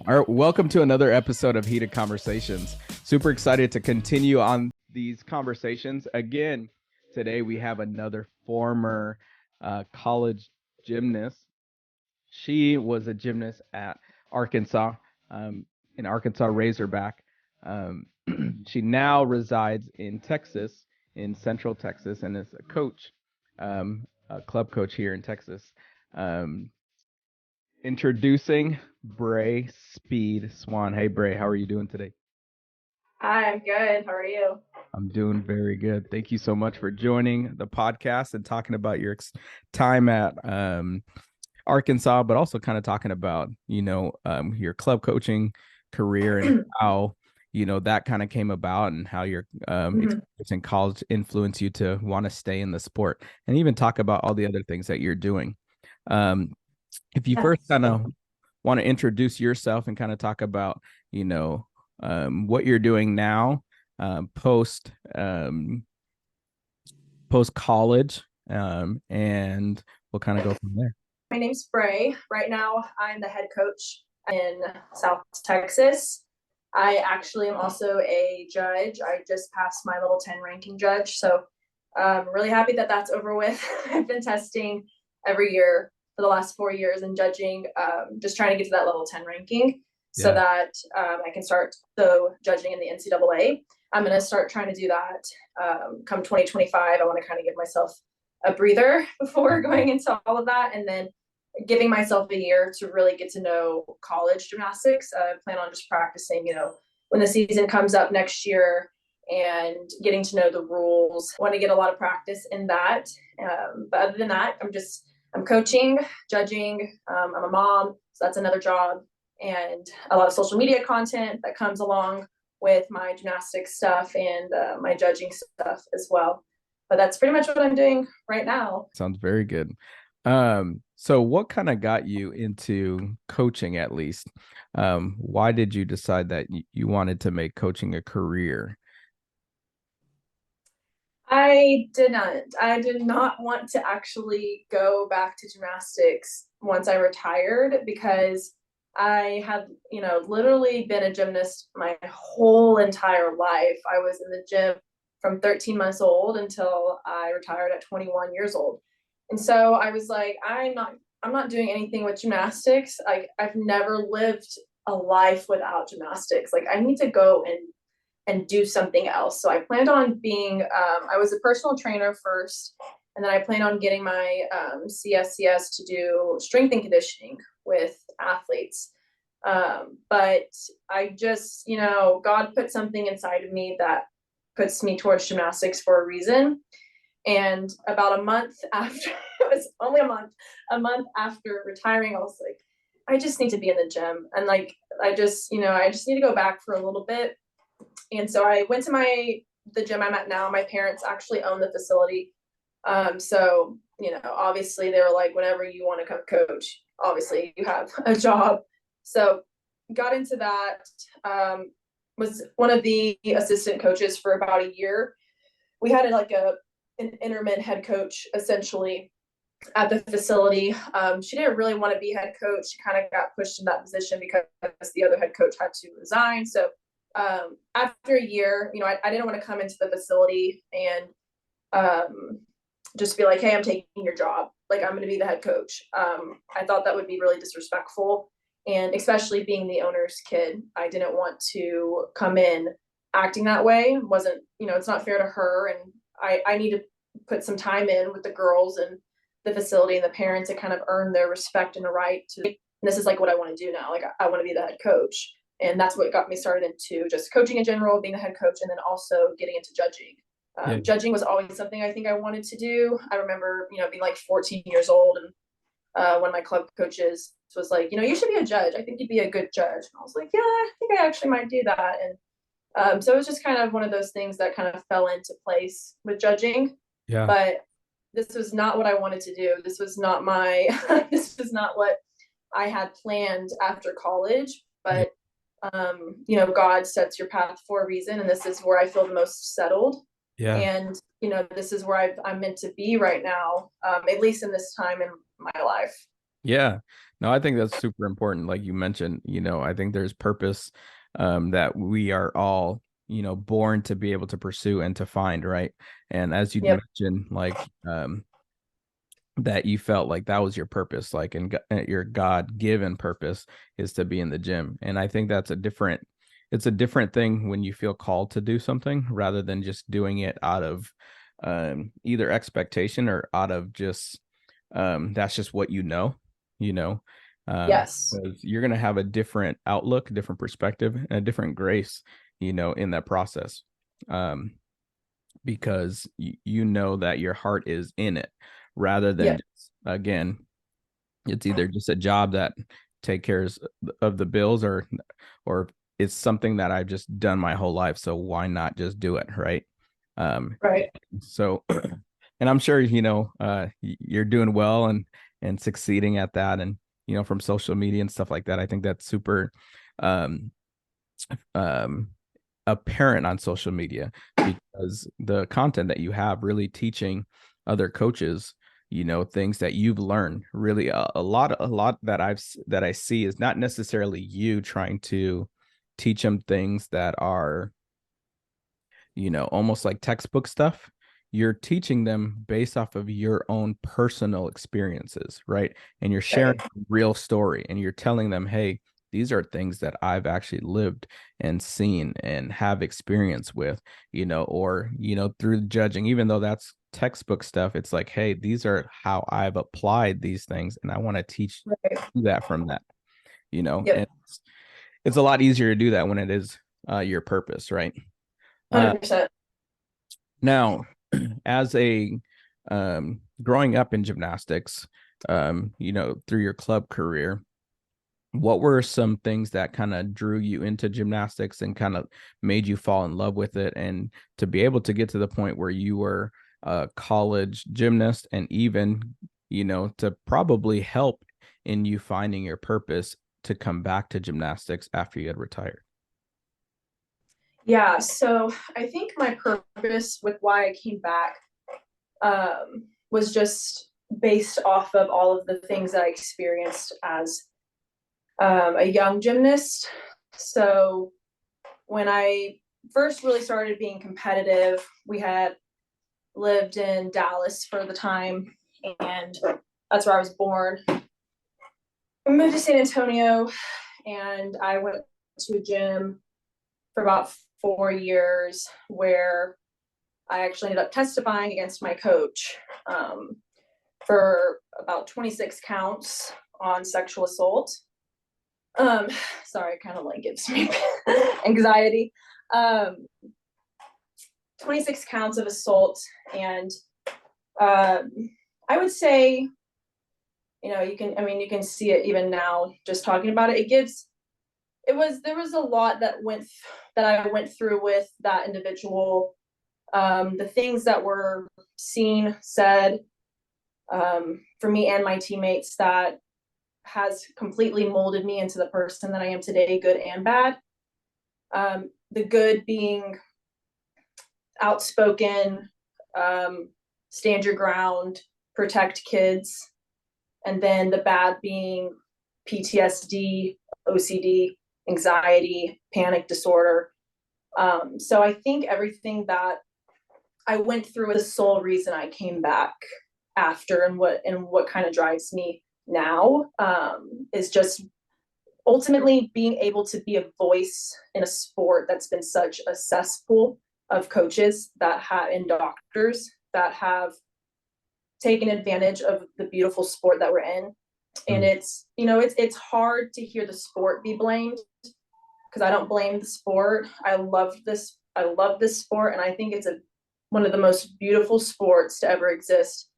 All right, welcome to another episode of Heated Conversations. Super excited to continue on these conversations. Again, today we have another former college gymnast. She was a gymnast at Arkansas, in Arkansas Razorback. Um, she now resides in Texas, in Central Texas, and is a coach, a club coach here in Texas. Um, Introducing Braie Speed Swann. Hey, Braie, how are you doing today? Hi, I'm good. How are you? I'm doing very good. Thank you so much for joining the podcast and talking about your time at Arkansas, but also kind of talking about, your club coaching career and how, that kind of came about and how your experience in college influenced you to want to stay in the sport, and even talk about all the other things that you're doing. If you first kind of want to introduce yourself and kind of talk about, what you're doing now, post college, and we'll kind of go from there. My name's Braie. Right now, I'm the head coach in South Texas. I actually am also a judge. I just passed my level 10 ranking judge. So I'm really happy that that's over with. I've been testing every year for the last 4 years and judging, just trying to get to that level 10 ranking so that I can start judging in the NCAA. I'm going to start trying to do that come 2025. I want to kind of give myself a breather before going into all of that, and then giving myself a year to really get to know college gymnastics. I plan on just practicing, when the season comes up next year, and getting to know the rules. I want to get a lot of practice in that. But other than that, I'm coaching, judging. I'm a mom, so that's another job, and a lot of social media content that comes along with my gymnastics stuff and my judging stuff as well. But that's pretty much what I'm doing right now. Sounds very good. So what kind of got you into coaching, at least? Why did you decide that you wanted to make coaching a career? I did not. I did not want to actually go back to gymnastics once I retired, because I had, literally been a gymnast my whole entire life. I was in the gym from 13 months old until I retired at 21 years old. And so I was like, I'm not doing anything with gymnastics. Like, I've never lived a life without gymnastics. Like, I need to go and do something else. So I planned on being, I was a personal trainer first, and then I planned on getting my CSCS to do strength and conditioning with athletes. But I just, God put something inside of me that puts me towards gymnastics for a reason. And about a month after, it was only a month after retiring, I was like, I just need to be in the gym. And like, I just need to go back for a little bit. And so I went to the gym I'm at now. My parents actually own the facility. So, obviously they were like, whenever you want to come coach, obviously you have a job. So got into that, was one of the assistant coaches for about a year. We had an interim head coach essentially at the facility. She didn't really want to be head coach. She kind of got pushed in that position because the other head coach had to resign. So after a year, I didn't want to come into the facility and just be like, hey, I'm taking your job. Like, I'm going to be the head coach. I thought that would be really disrespectful. And especially being the owner's kid, I didn't want to come in acting that way. It wasn't, it's not fair to her. And I need to put some time in with the girls and the facility and the parents to kind of earn their respect and a right to, and this is like what I want to do now. Like, I want to be the head coach. And that's what got me started into just coaching in general, being the head coach, and then also getting into judging. Judging was always something I think I wanted to do. I remember, being like 14 years old, and one of my club coaches was like, you should be a judge. I think you'd be a good judge. And I was like, yeah, I think I actually might do that. And so it was just kind of one of those things that kind of fell into place with judging. Yeah. But this was not what I wanted to do. This was not this was not what I had planned after college. But God sets your path for a reason, and this is where I feel the most settled. Yeah. And this is where I'm meant to be right now, at least in this time in my life. Yeah. No, I think that's super important. Like you mentioned, I think there's purpose that we are all, born to be able to pursue and to find, right? And as you Yep. mentioned, like that you felt like that was your purpose, like your God-given purpose is to be in the gym. And I think it's a different thing when you feel called to do something rather than just doing it out of either expectation or out of just that's just what you know, Yes. because you're going to have a different outlook, a different perspective, and a different grace, in that process. Because you know that your heart is in it rather than Yep. just, again, it's either just a job that take cares of the bills or it's something that I've just done my whole life, so why not just do it, right? Right. So and I'm sure you're doing well and succeeding at that, and from social media and stuff like that. I think that's super um um apparent on social media because the content that you have really teaching other coaches things that you've learned really a lot that I see is not necessarily you trying to teach them things that are almost like textbook stuff. You're teaching them based off of your own personal experiences, right? And you're sharing Right. a real story and you're telling them, hey, these are things that I've actually lived and seen and have experience with, or, through judging, even though that's textbook stuff, it's like, hey, these are how I've applied these things. And I want to teach Right. you that from that, and Yep. it's a lot easier to do that when it is your purpose, right? Uh, 100%. Now, as a growing up in gymnastics, through your club career, what were some things that kind of drew you into gymnastics and kind of made you fall in love with it, and to be able to get to the point where you were a college gymnast, and even, to probably help in you finding your purpose to come back to gymnastics after you had retired? Yeah. So I think my purpose with why I came back was just based off of all of the things that I experienced as a young gymnast. So when I first really started being competitive, we had lived in Dallas for the time, and that's where I was born. We moved to San Antonio, and I went to a gym for about 4 years where I actually ended up testifying against my coach for about 26 counts on sexual assault. Um, sorry, kind of like gives me anxiety. Um, 26 counts of assault, and um, I would say, you can see it even now just talking about it. There was a lot that I went through with that individual. The things that were seen, said, for me and my teammates, that has completely molded me into the person that I am today, good and bad. The good being outspoken, stand your ground, protect kids, and then the bad being PTSD, OCD, anxiety, panic disorder. So I think everything that I went through is the sole reason I came back after, and what kind of drives me now is just ultimately being able to be a voice in a sport that's been such a cesspool of coaches that have and doctors that have taken advantage of the beautiful sport that we're in. And it's hard to hear the sport be blamed, because I don't blame the sport. I love this sport, and I think it's one of the most beautiful sports to ever exist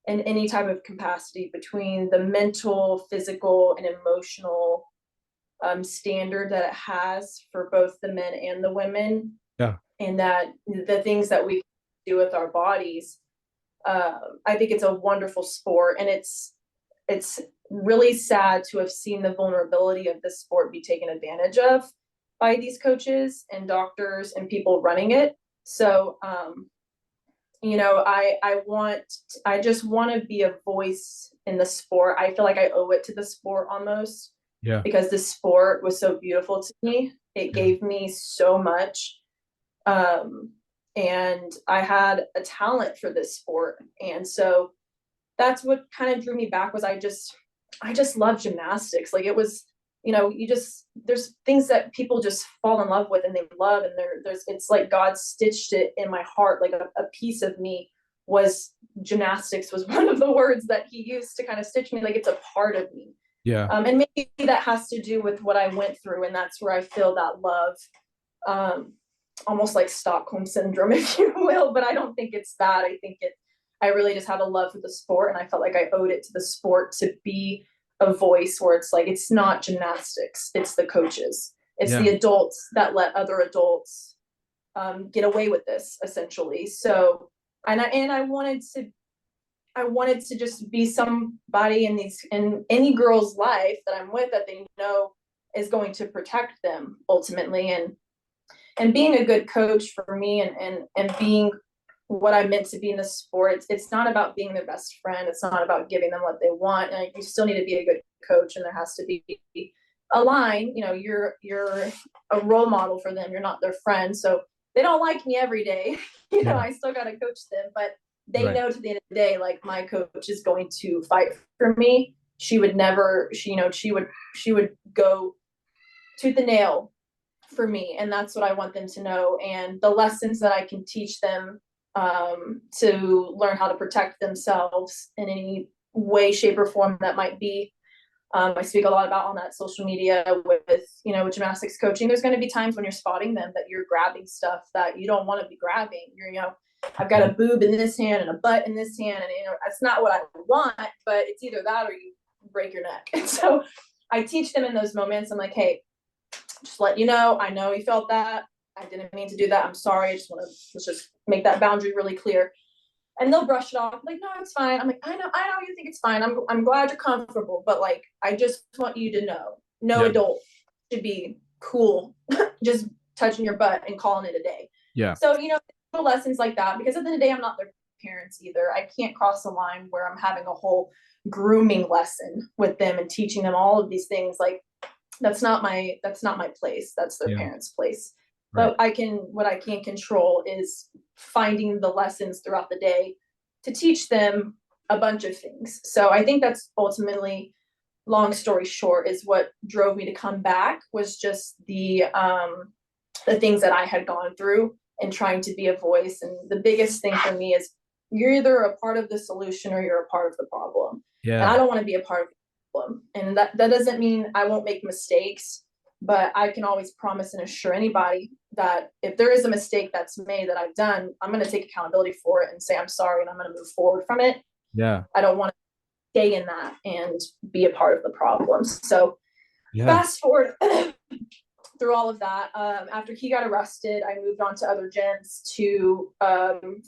in any type of capacity, between the mental, physical, and emotional standard that it has for both the men and the women, Yeah. and that the things that we do with our bodies. I think it's a wonderful sport, and it's really sad to have seen the vulnerability of this sport be taken advantage of by these coaches and doctors and people running it. So I just want to be a voice in the sport. I feel like I owe it to the sport almost, Yeah. because the sport was so beautiful to me. It Yeah. gave me so much. And I had a talent for this sport. And so that's what kind of drew me back, was I just love gymnastics. Like, it was, there's things that people just fall in love with and they love, and it's like God stitched it in my heart. Like a piece of me was gymnastics, was one of the words that he used to kind of stitch me. Like, it's a part of me. Yeah. And maybe that has to do with what I went through, and that's where I feel that love, almost like Stockholm syndrome, if you will. But I don't think it's that. I really just had a love for the sport, and I felt like I owed it to the sport to be a voice where it's like, it's not gymnastics, it's the coaches, it's the adults that let other adults get away with this, essentially. So, and I wanted to just be somebody in any girl's life that I'm with, that they know is going to protect them ultimately. And being a good coach for me, and being what I meant to be in the sport, it's not about being their best friend. It's not about giving them what they want. And you still need to be a good coach, and there has to be a line. You're a role model for them. You're not their friend. So they don't like me every day. I still got to coach them, but they know to the end of the day, like, my coach is going to fight for me. She would never, she would go tooth and nail for me. And that's what I want them to know. And the lessons that I can teach them, to learn how to protect themselves in any way, shape, or form that might be. I speak a lot about on that social media with with gymnastics coaching. There's going to be times when you're spotting them that you're grabbing stuff that you don't want to be grabbing. I've got a boob in this hand and a butt in this hand, and that's not what I want, but it's either that or you break your neck. And so I teach them in those moments. I'm like, hey, just let you know, I know you felt that. I didn't mean to do that. I'm sorry. Let's just make that boundary really clear. And they'll brush it off. Like, no, it's fine. I'm like, I know you think it's fine. I'm glad you're comfortable, but like, I just want you to know, no adult should be cool just touching your butt and calling it a day. Yeah. So, little lessons like that, because at the end of the day, I'm not their parents either. I can't cross the line where I'm having a whole grooming lesson with them and teaching them all of these things. Like, that's not my place. That's their parents' place. But what I can control is finding the lessons throughout the day to teach them a bunch of things. So I think that's ultimately, long story short, is what drove me to come back, was just the things that I had gone through and trying to be a voice. And the biggest thing for me is, you're either a part of the solution or you're a part of the problem. Yeah. And I don't want to be a part of the problem. And that doesn't mean I won't make mistakes, but I can always promise and assure anybody that if there is a mistake that's made that I've done, I'm going to take accountability for it and say I'm sorry, and I'm going to move forward from it. Yeah. I don't want to stay in that and be a part of the problem. So fast forward through all of that, after he got arrested, I moved on to other gyms to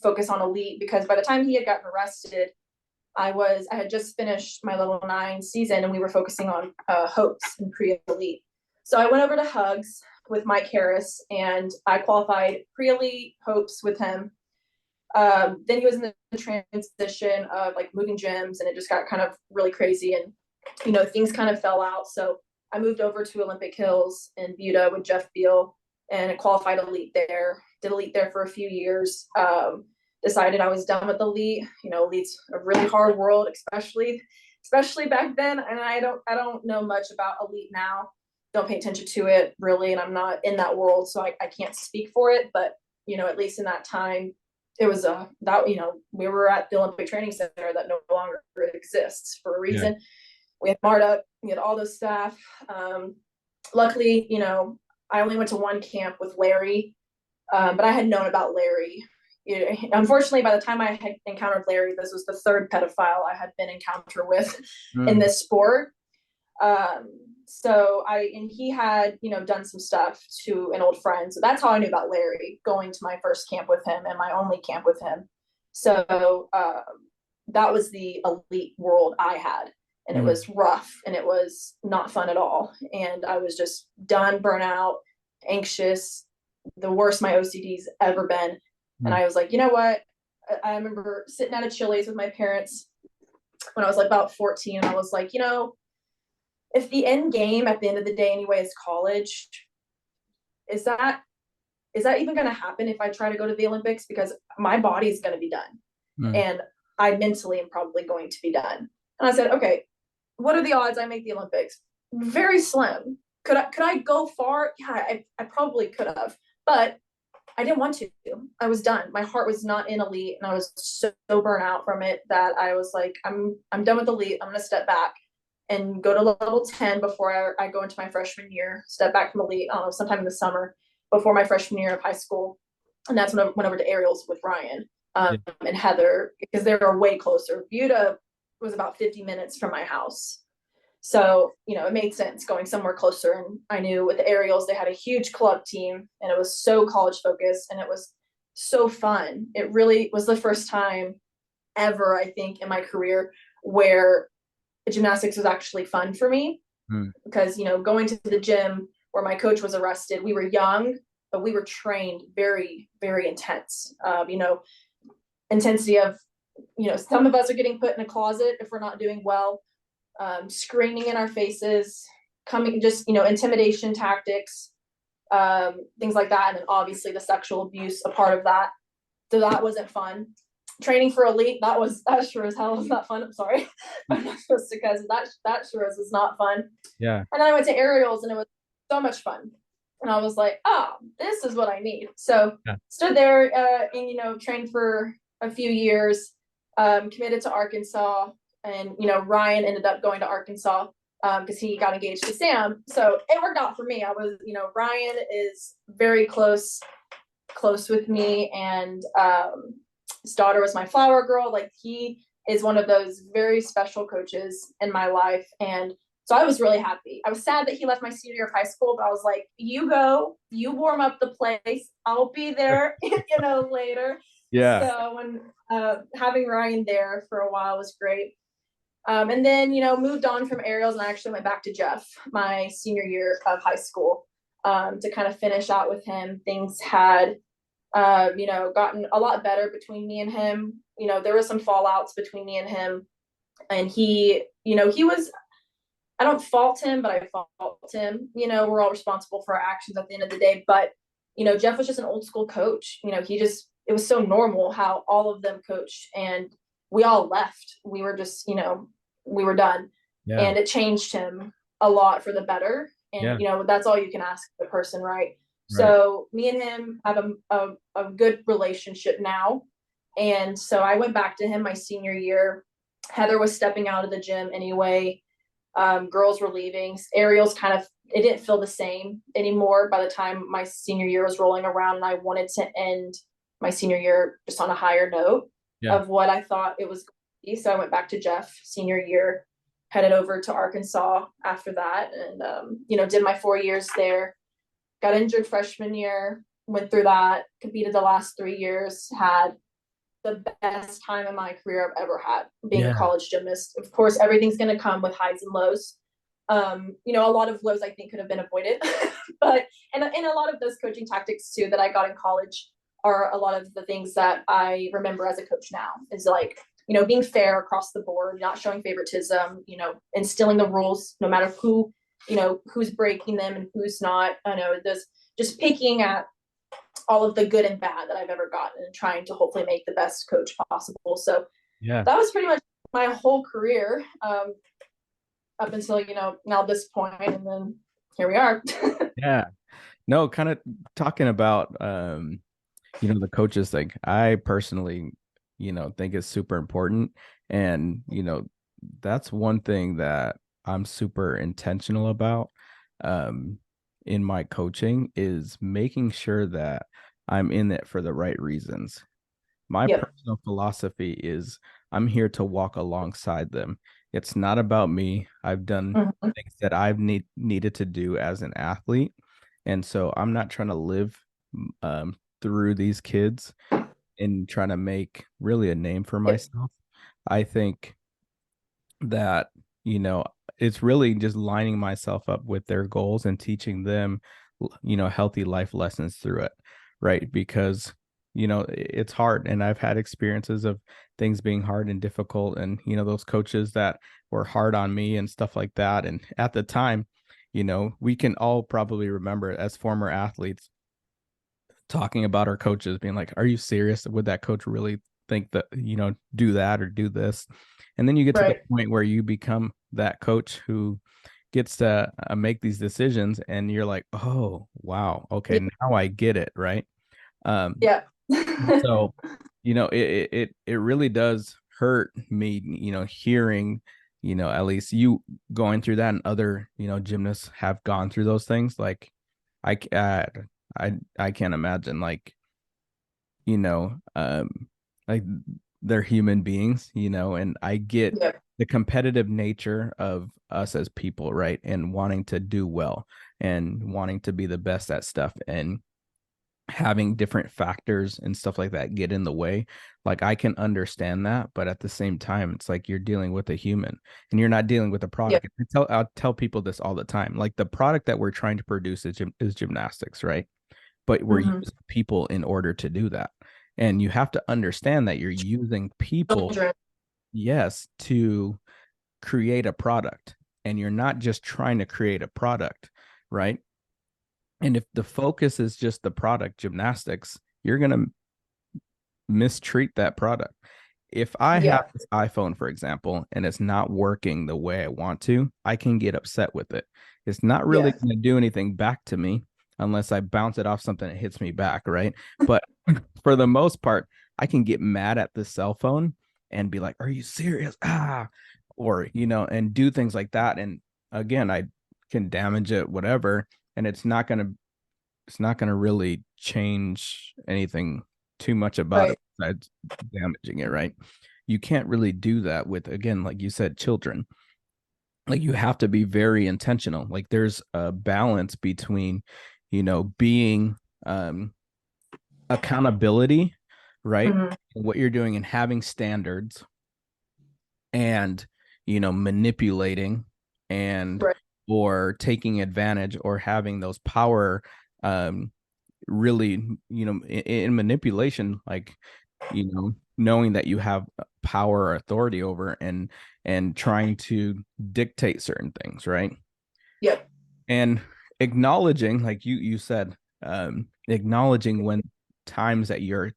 focus on elite, because by the time he had gotten arrested, I had just finished my level 9 season, and we were focusing on hopes and pre-elite. So I went over to Hugs with Mike Harris, and I qualified pre-elite hopes with him. Then he was in the transition of like moving gyms, and it just got kind of really crazy, and things kind of fell out. So I moved over to Olympic Hills in Buda with Jeff Beal, and qualified elite there. Did elite there for a few years. Decided I was done with elite. Elite's a really hard world, especially back then. And I don't know much about elite now. Don't pay attention to it really, and I'm not in that world, so I can't speak for it. But at least in that time, it was we were at the Olympic Training Center that no longer exists for a reason. We had Marta, we had all those staff. Luckily, I only went to one camp with Larry, but I had known about Larry. Unfortunately, by the time I had encountered Larry, this was the third pedophile I had been encountered with in this sport. And he had, done some stuff to an old friend. So that's how I knew about Larry, going to my first camp with him and my only camp with him. So that was the elite world I had. And it was rough, and it was not fun at all. And I was just done, burnout, anxious, the worst my OCD's ever been. And I was like, you know what? I remember sitting at a Chili's with my parents when I was like about 14, and I was like, if the end game at the end of the day anyway is college, is that even going to happen if I try to go to the Olympics? Because my body is going to be done, Mm. and I mentally am probably going to be done. And I said, okay, what are the odds I make the Olympics? Very slim. Could I go far? Yeah, I probably could have, but I didn't want to. I was done. My heart was not in elite, and I was so burnt out from it that I was like, I'm done with elite. I'm going to step back and go to level 10 before I go into my freshman year. Step back from elite, I don't know, sometime in the summer before my freshman year of high school, and that's when I went over to aerials with Ryan Yeah. and Heather, because they were way closer. Buda was about 50 minutes from my house. So, it made sense going somewhere closer. And I knew with the aerials, they had a huge club team, and it was so college focused, and it was so fun. It really was the first time ever, I think, in my career where gymnastics was actually fun for me. Mm. Because, going to the gym where my coach was arrested, we were young, but we were trained very, very intense. Intensity of, some of us are getting put in a closet if we're not doing well. Screaming in our faces, intimidation tactics, things like that. And then obviously the sexual abuse, a part of that. So that wasn't fun. Training for elite, that sure as hell was not fun. I'm sorry. I'm not supposed to, because that sure as was not fun. Yeah. And then I went to aerials, and it was so much fun. And I was like, oh, this is what I need. So stood there and, trained for a few years, committed to Arkansas. And, Ryan ended up going to Arkansas because he got engaged to Sam. So it worked out for me. I was, Ryan is very close with me. And his daughter was my flower girl. Like, he is one of those very special coaches in my life. And so I was really happy. I was sad that he left my senior year of high school, but I was like, you go, you warm up the place. I'll be there, later. Yeah. So when having Ryan there for a while was great. And then, moved on from aerials, and I actually went back to Jeff my senior year of high school to kind of finish out with him. Things had, gotten a lot better between me and him. There were some fallouts between me and him. And he was, I don't fault him, but I fault him. We're all responsible for our actions at the end of the day. But, Jeff was just an old school coach. It was so normal how all of them coached, and we all left. We were just, we were done. Yeah. And it changed him a lot for the better. And, that's all you can ask the person, right? So me and him have a good relationship now. And so I went back to him my senior year. Heather was stepping out of the gym anyway. Girls were leaving. Aerials it didn't feel the same anymore by the time my senior year was rolling around, and I wanted to end my senior year just on a higher note of what I thought it was going to be. So I went back to Jeff senior year, headed over to Arkansas after that, and did my 4 years there. Got injured freshman year, went through that, competed the last 3 years, had the best time in my career I've ever had being a college gymnast. Of course, everything's going to come with highs and lows. A lot of lows I think could have been avoided, but and a lot of those coaching tactics too that I got in college are a lot of the things that I remember as a coach now. Is like, being fair across the board, not showing favoritism, instilling the rules no matter who, who's breaking them and who's not. I know this, just picking at all of the good and bad that I've ever gotten and trying to hopefully make the best coach possible. So that was pretty much my whole career up until, now this point, and then here we are. Yeah. No, kind of talking about, the coaches thing. I personally, think is super important. And, that's one thing that I'm super intentional about in my coaching, is making sure that I'm in it for the right reasons. My personal philosophy is I'm here to walk alongside them. It's not about me. I've done things that I've needed to do as an athlete. And so I'm not trying to live through these kids and trying to make really a name for myself. I think that, it's really just lining myself up with their goals and teaching them, healthy life lessons through it. Right. Because it's hard. And I've had experiences of things being hard and difficult, and, those coaches that were hard on me and stuff like that. And at the time, we can all probably remember as former athletes talking about our coaches being like, are you serious? Would that coach really think that, do that or do this? And then you get to the Right. point where you become that coach who gets to make these decisions, and you're like, oh, wow, okay, Yeah. now I get it, right? Um, Yeah. so, it really does hurt me, hearing, at least you going through that, and other, gymnasts have gone through those things. Like, I, uh, I can't imagine, like, you know, like they're human beings, and I get Yeah. the competitive nature of us as people, right? And wanting to do well and wanting to be the best at stuff, and having different factors and stuff like that get in the way. Like, I can understand that, but at the same time, it's like you're dealing with a human and you're not dealing with a Yeah. product. I'll tell people this all the time. Like, the product that we're trying to produce is gymnastics, right? But we're Hmm. using people in order to do that. And you have to understand that you're using people, Children. yes, to create a product. And you're not just trying to create a product, right? And if the focus is just the product, gymnastics, you're going to mistreat that product. If I have Yeah. this iPhone, for example, and it's not working the way I want to, I can get upset with it. It's not really Yeah. going to do anything back to me unless I bounce it off something that hits me back, right? But for the most part, I can get mad at the cell phone and be like, "Are you serious?" Or, and do things like that. And again, I can damage it, whatever, and it's not gonna really change anything too much about Right. it besides damaging it, right? You can't really do that with, again, like you said, children. Like, you have to be very intentional. Like, there's a balance between, being accountability, right? Hmm. What you're doing, and having standards, and, manipulating, and Right. or taking advantage, or having those power, um really, in manipulation, like, knowing that you have power or authority over, and trying to dictate certain things, right? Yep. And acknowledging, like you said, acknowledging when times that you're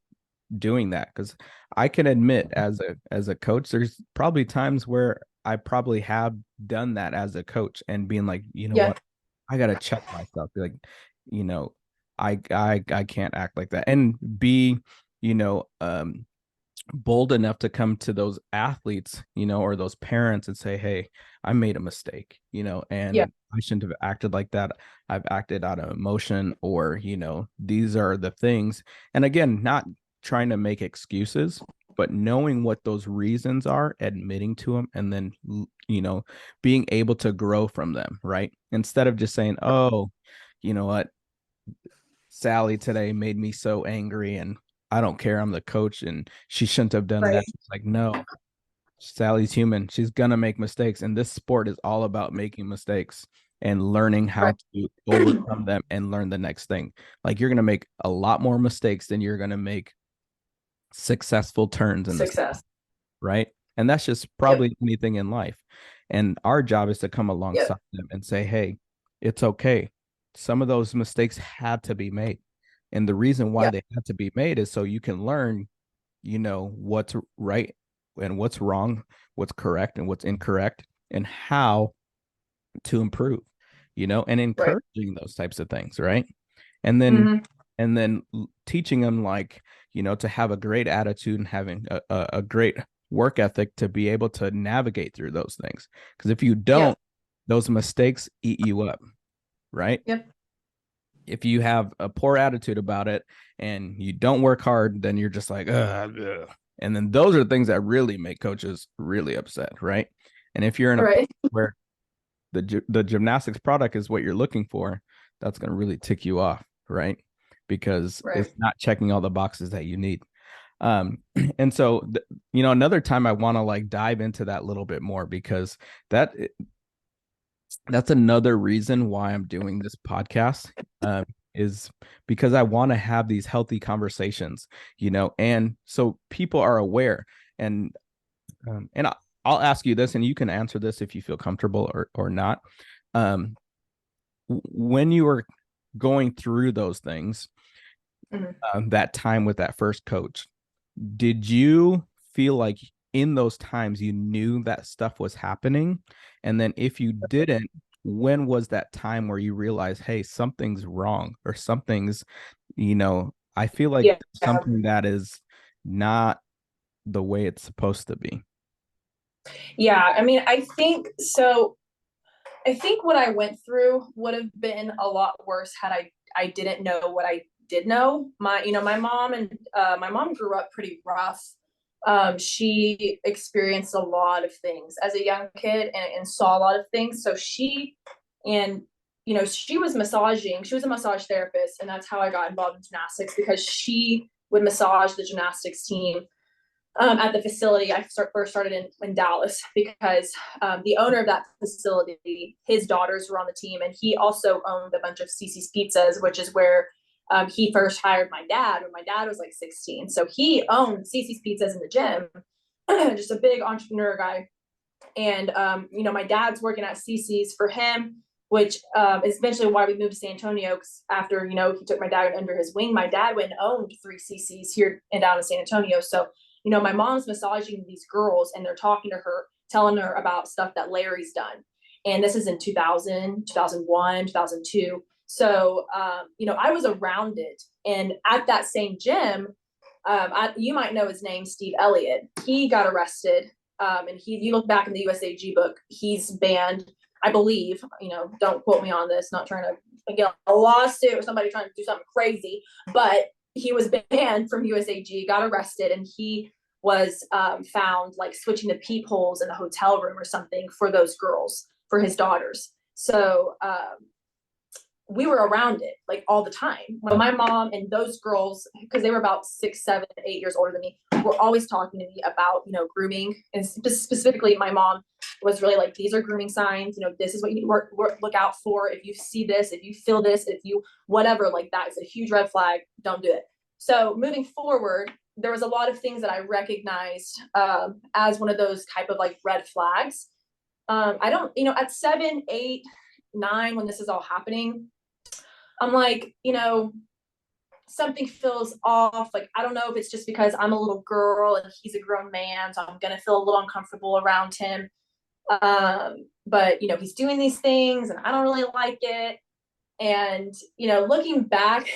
doing that, because I can admit, as a coach, there's probably times where I probably have done that as a coach, and being like, you know Yeah. what, I gotta check myself. Be like, you know, I can't act like that, and be, you know, um, bold enough to come to those athletes, or those parents, and say, hey, I made a mistake, Yeah. and I shouldn't have acted like that. I've acted out of emotion, or, these are the things. And again, not trying to make excuses, but knowing what those reasons are, admitting to them, and then, being able to grow from them, right? Instead of just saying, oh, you know what, Sally today made me so angry, and I don't care. I'm the coach and she shouldn't have done that. Right. It's like, no, Sally's human. She's going to make mistakes. And this sport is all about making mistakes and learning how Right. to overcome them and learn the next thing. Like, you're going to make a lot more mistakes than you're going to make successful turns in this, Success. right? And that's just Yep. probably anything in life. And our job is to come alongside Yep. them and say, hey, it's okay. Some of those mistakes had to be made. And the reason why Yep. they had to be made is so you can learn, what's right and what's wrong, what's correct and what's incorrect, and how to improve, and Right. encouraging those types of things, right? And then Hmm. teaching them, like, to have a great attitude, and having a great work ethic to be able to navigate through those things. Because if you don't, Yep. those mistakes eat you up, right? Yep. If you have a poor attitude about it and you don't work hard, then you're just like, ugh, ugh. And then those are the things that really make coaches really upset, right? And if you're in a Right. where the gymnastics product is what you're looking for, that's going to really tick you off, right? Because Right. it's not checking all the boxes that you need. Um, and so, another time I want to, like, dive into that a little bit more, because that that's another reason why I'm doing this podcast. is because I want to have these healthy conversations, and so people are aware. And I'll ask you this, and you can answer this if you feel comfortable or not. Um, when you were going through those things, that time with that first coach, did you feel like in those times you knew that stuff was happening? And then if you didn't, when was that time where you realized, hey, something's wrong, or something's, I feel like Yeah. something that is not the way it's supposed to be? Yeah. I mean, I think so. I think what I went through would have been a lot worse had I didn't know what I did know. My mom grew up pretty rough. She experienced a lot of things as a young kid, and saw a lot of things. So and she was massaging. She was a massage therapist, and that's how I got involved in gymnastics, because she would massage the gymnastics team at the facility. I first started in Dallas, because the owner of that facility, his daughters were on the team, and he also owned a bunch of Cece's Pizzas, which is where he first hired my dad when my dad was like 16. So he owned Cece's Pizzas in the gym, just a big entrepreneur guy. And my dad's working at Cece's for him, which is eventually why we moved to San Antonio. Because after he took my dad under his wing, my dad went and owned 3 Cece's here and down in San Antonio. So my mom's massaging these girls, and they're talking to her, telling her about stuff that Larry's done. And this is in 2000, 2001, 2002. So I was around it, and at that same gym, you might know his name, Steve Elliott. He got arrested, and you look back in the USAG book, he's banned, I believe. Don't quote me on this. Not trying to get a lawsuit or somebody trying to do something crazy, but he was banned from USAG, got arrested, and he was found like switching the peepholes in the hotel room or something for those girls, for his daughters. So we were around it like all the time. When my mom and those girls, because they were about 6, 7, 8 years older than me, were always talking to me about grooming. And specifically, my mom was really like, these are grooming signs. This is what you need to look out for. If you see this, if you feel this, if you whatever, like that is a huge red flag. Don't do it. So moving forward, there was a lot of things that I recognized as one of those type of like red flags. I don't, at 7, 8, 9, when this is all happening, I'm like, something feels off. Like, I don't know if it's just because I'm a little girl and he's a grown man, so I'm gonna feel a little uncomfortable around him. But he's doing these things, and I don't really like it. And looking back,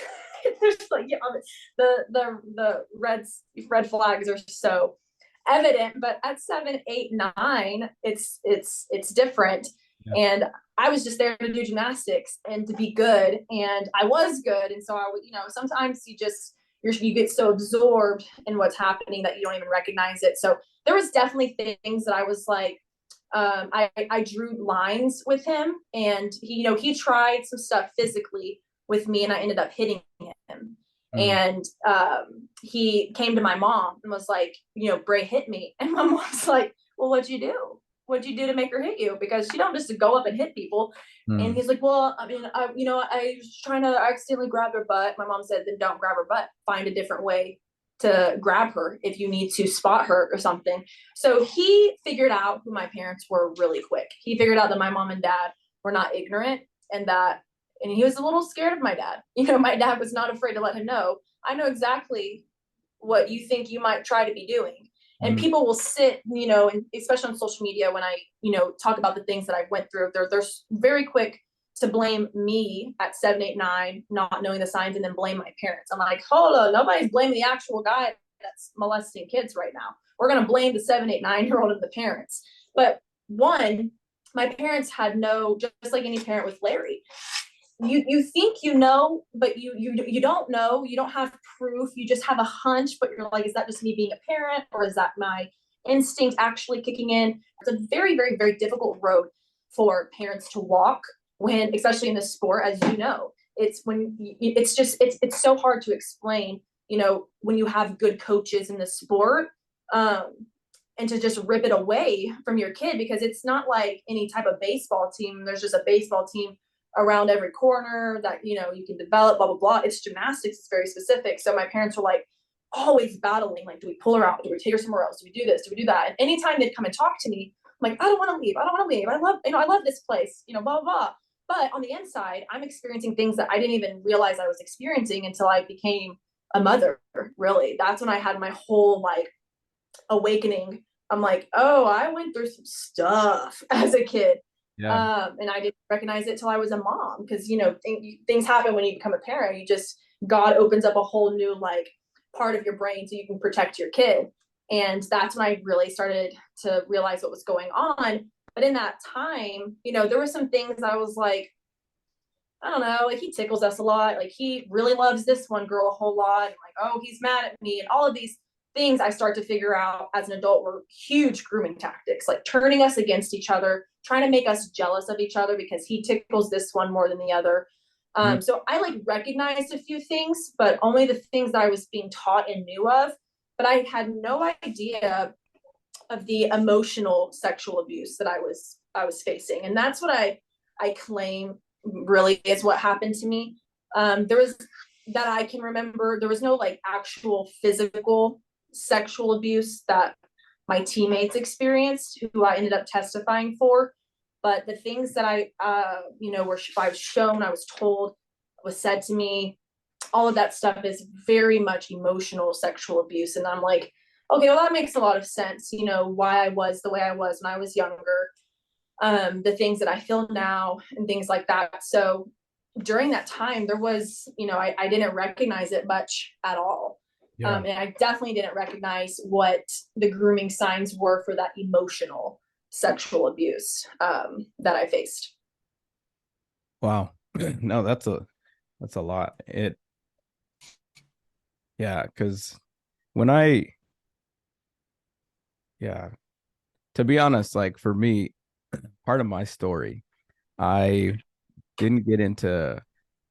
there's like the red flags are so evident. But at 7, 8, 9, it's different. Yeah. And I was just there to do gymnastics and to be good, and I was good. And so I would, sometimes you get so absorbed in what's happening that you don't even recognize it. So there was definitely things that I was like, I drew lines with him, and he tried some stuff physically with me, and I ended up hitting him. And he came to my mom and was like, Braie hit me. And my mom's like, well, what'd you do? What'd you do to make her hit you? Because she don't just go up and hit people. And he's like, well, I mean, I was trying to accidentally grab her butt. My mom said, then don't grab her butt. Find a different way to grab her if you need to spot her or something. So he figured out who my parents were really quick. He figured out that my mom and dad were not ignorant, and he was a little scared of my dad. My dad was not afraid to let him know, I know exactly what you think you might try to be doing. And people will sit, and especially on social media, when I, talk about the things that I went through, they're very quick to blame me at 7, 8, 9, not knowing the signs, and then blame my parents. I'm like, hold on, nobody's blaming the actual guy that's molesting kids right now. We're going to blame the 7, 8, 9-year-old and the parents. But one, my parents had just like any parent with Larry, you think but you don't know. You don't have proof. You just have a hunch, but you're like, is that just me being a parent, or is that my instinct actually kicking in? It's a very, very, very difficult road for parents to walk, when, especially in this sport, as it's so hard to explain, when you have good coaches in the sport, and to just rip it away from your kid, because it's not like any type of baseball team. There's just a baseball team around every corner that, you know, you can develop, blah, blah, blah. It's gymnastics. It's very specific. So my parents were like always battling, like, do we pull her out? Do we take her somewhere else? Do we do this? Do we do that? And anytime they'd come and talk to me, I'm like, I don't want to leave. I don't want to leave. I love, you know, I love this place, you know, blah, blah, blah. But on the inside, I'm experiencing things that I didn't even realize I was experiencing until I became a mother, really. That's when I had my whole like awakening. I'm like, oh, I went through some stuff as a kid. Yeah. And I didn't recognize it till I was a mom, because, you know, things happen when you become a parent. You just, God opens up a whole new like part of your brain so you can protect your kid. And that's when I really started to realize what was going on. But in that time, you know, there were some things I was like, I don't know, like he tickles us a lot. Like he really loves this one girl a whole lot. And like, oh, he's mad at me. And all of these things I start to figure out as an adult were huge grooming tactics, like turning us against each other, trying to make us jealous of each other because he tickles this one more than the other. So I like recognized a few things, but only the things that I was being taught and knew of. But I had no idea of the emotional sexual abuse that I was facing. And that's what I claim really is what happened to me. There was, that I can remember, there was no like actual physical sexual abuse that my teammates experienced, who I ended up testifying for. But the things that you know, I was shown, I was told, was said to me, all of that stuff is very much emotional sexual abuse. And I'm like, okay, well, that makes a lot of sense, you know, why I was the way I was when I was younger, the things that I feel now and things like that. So during that time, there was, you know, I didn't recognize it much at all. Yeah. And I definitely didn't recognize what the grooming signs were for that emotional sexual abuse that I faced. Wow. No, that's a lot. Yeah, because when yeah, to be honest, like for me, part of my story, I didn't get into,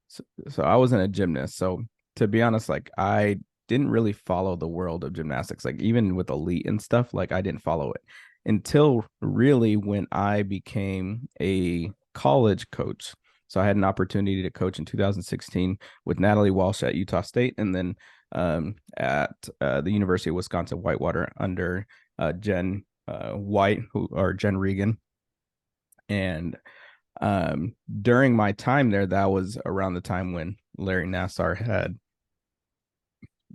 so I wasn't a gymnast. So to be honest, like I didn't really follow the world of gymnastics, like even with elite and stuff, like I didn't follow it until really when I became a college coach. So I had an opportunity to coach in 2016 with Natalie Walsh at Utah State, and then at the University of Wisconsin Whitewater under Jen White, or Jen Regan. And during my time there, that was around the time when Larry Nassar had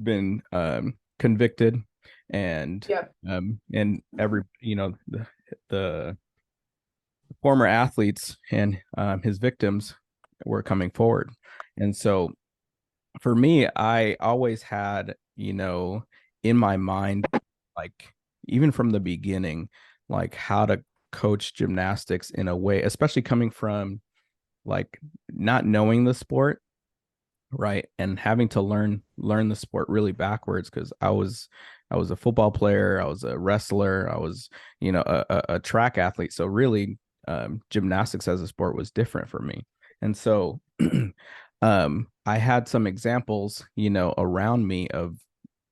been convicted, and every, you know, the former athletes and his victims were coming forward. And so for me, I always had, you know, in my mind, like even from the beginning, like how to coach gymnastics in a way, especially coming from like not knowing the sport, right, and having to learn the sport really backwards, because I was a football player, I was a wrestler, I was, you know, a track athlete. So really, gymnastics as a sport was different for me. And so I had some examples, you know, around me of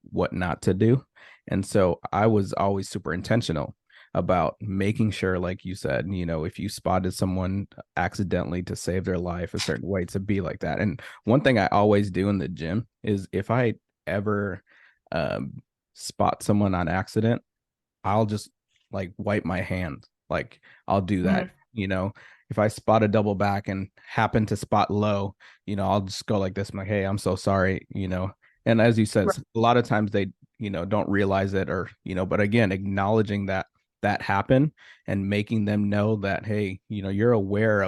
what not to do. And so I was always super intentional about making sure, like you said, you know, if you spotted someone accidentally, to save their life a certain way, to be like that. And one thing I always do in the gym is if I ever spot someone on accident, I'll just like wipe my hand. Like I'll do that. You know, if I spot a double back and happen to spot low, you know, I'll just go like this. I'm like, hey, I'm so sorry, you know. And as you said, a lot of times they, you know, don't realize it, or, you know, but again, acknowledging that happened and making them know that, hey, you know, you're aware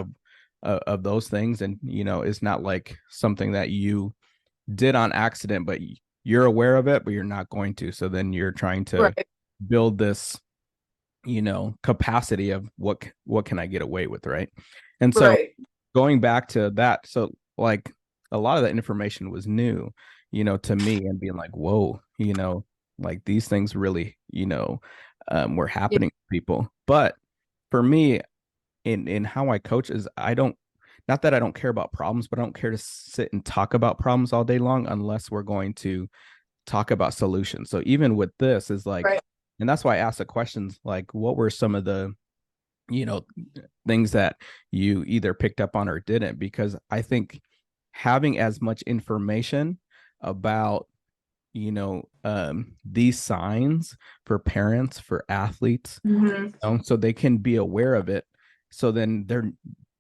of those things, and, you know, it's not like something that you did on accident, but you're aware of it, but you're not going to. So then you're trying to build this, you know, capacity of what can I get away with, right? And so going back to that, so like a lot of that information was new, you know, to me, and being like, whoa, you know, like these things really, you know, were happening to people. But for me, in how I coach, is I don't, not that I don't care about problems, but I don't care to sit and talk about problems all day long unless we're going to talk about solutions. So even with this is like, and that's why I asked the questions, like, what were some of the you know, things that you either picked up on or didn't, because I think having as much information about, these signs for parents, for athletes, Hmm. so they can be aware of it, so then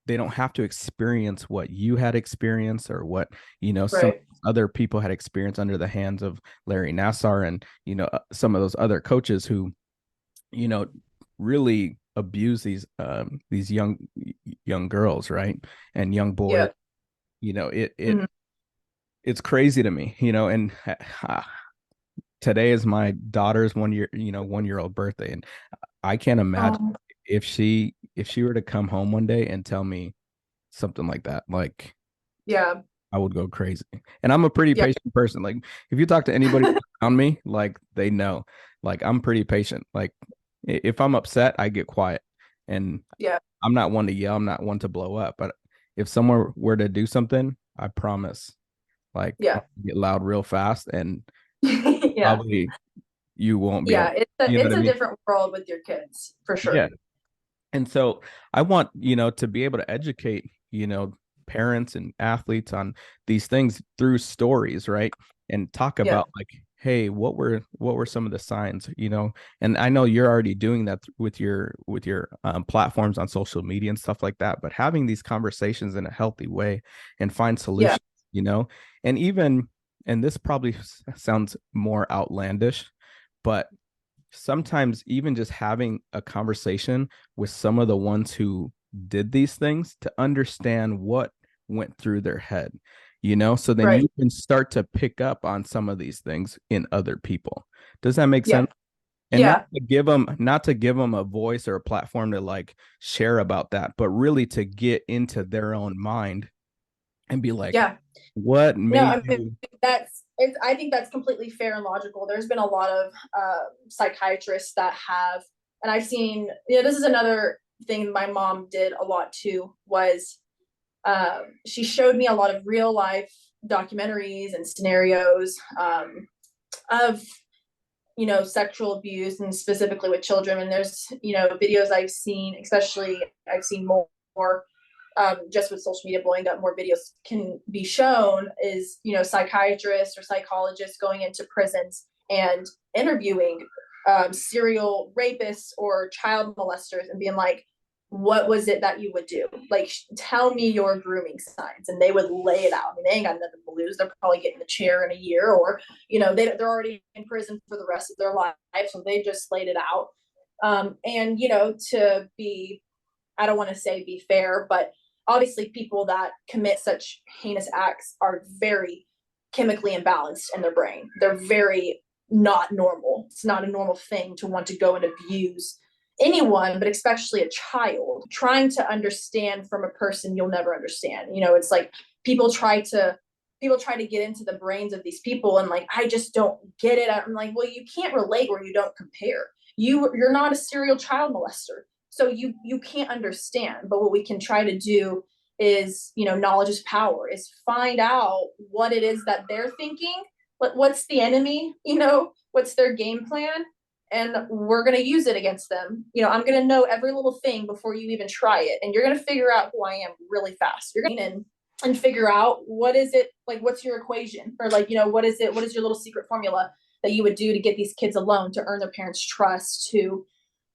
they don't have to experience what you had experienced, or what, some Right. other people had experienced under the hands of Larry Nassar, and some of those other coaches who, you know really abuse these young girls, right, and young boys. Yeah. It Mhm. it's crazy to me, and today is my daughter's 1 year old birthday, and I can't imagine Um, if she were to come home one day and tell me something like that. Like, yeah. I would go crazy. And I'm a pretty Yeah. patient person. Like, if you talk to anybody around me, like, they know, like, I'm pretty patient. Like, if I'm upset, I get quiet, and Yeah. I'm not one to yell. I'm not one to blow up. But if someone were to do something, I promise, like, Yeah. I'll get loud real fast, and Yeah. probably you won't be able, Yeah. you know what It's I a mean? different world with your kids for Yeah. sure. And so I want, to be able to educate, parents and athletes on these things through stories, right? And talk Yeah. about, like, hey, what were some of the signs, And I know you're already doing that with your platforms on social media and stuff like that, but having these conversations in a healthy way and find Yeah. solutions, you know, and even, and this probably sounds more outlandish, but sometimes even just having a conversation with some of the ones who did these things to understand what went through their head, so then Right. you can start to pick up on some of these things in other people. Does that make Yeah. sense? And Yeah. not to give them a voice or a platform to, like, share about that, but really to get into their own mind and be like, Yeah. what No, made I mean, you. I think that's completely fair and logical. There's been a lot of psychiatrists that have, and I've seen, this is another thing my mom did a lot too, was she showed me a lot of real life documentaries and scenarios of, sexual abuse, and specifically with children. And there's, videos I've seen, especially I've seen more just with social media blowing up, more videos can be shown, is, psychiatrists or psychologists going into prisons and interviewing serial rapists or child molesters and being like, what was it that you would do? Like, tell me your grooming signs. And they would lay it out. I mean, they ain't got nothing to lose. They're probably getting the chair in a year, or, they're already in prison for the rest of their life. So they just laid it out. And, to be, I don't want to say be fair, but obviously people that commit such heinous acts are very chemically imbalanced in their brain. They're very not normal. It's not a normal thing to want to go and abuse anyone, but especially a child. Trying to understand from a person you'll never understand. It's like people try to get into the brains of these people, and like, I just don't get it. I'm like, well, you can't relate where you don't compare. You're not a serial child molester, so you can't understand. But what we can try to do is, knowledge is power, is find out what it is that they're thinking, what's the enemy, what's their game plan, and we're going to use it against them. I'm going to know every little thing before you even try it, and you're going to figure out who I am really fast. You're going to and figure out what is it, like, what's your equation, or like, what is it, what is your little secret formula that you would do to get these kids alone, to earn their parents' trust, to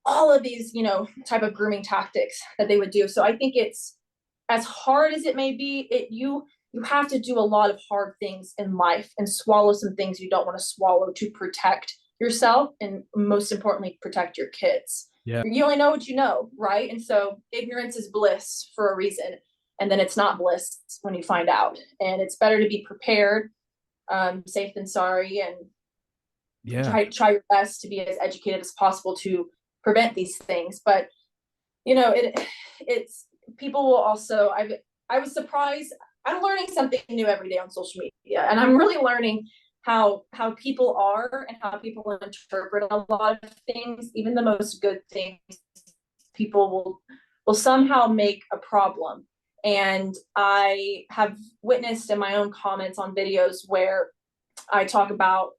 all of these, type of grooming tactics that they would do. So I think it's, as hard as it may be, you have to do a lot of hard things in life and swallow some things you don't want to swallow to protect yourself, and most importantly, protect your kids. Yeah. You only know what you know, right? And so ignorance is bliss for a reason, and then it's not bliss when you find out. And it's better to be prepared, safe than sorry, and Yeah. try your best to be as educated as possible to prevent these things. But it's, people will also, I was surprised. I'm learning something new every day on social media, and I'm really learning how people are and how people interpret a lot of things. Even the most good things, people will somehow make a problem. And I have witnessed in my own comments on videos where I talk about,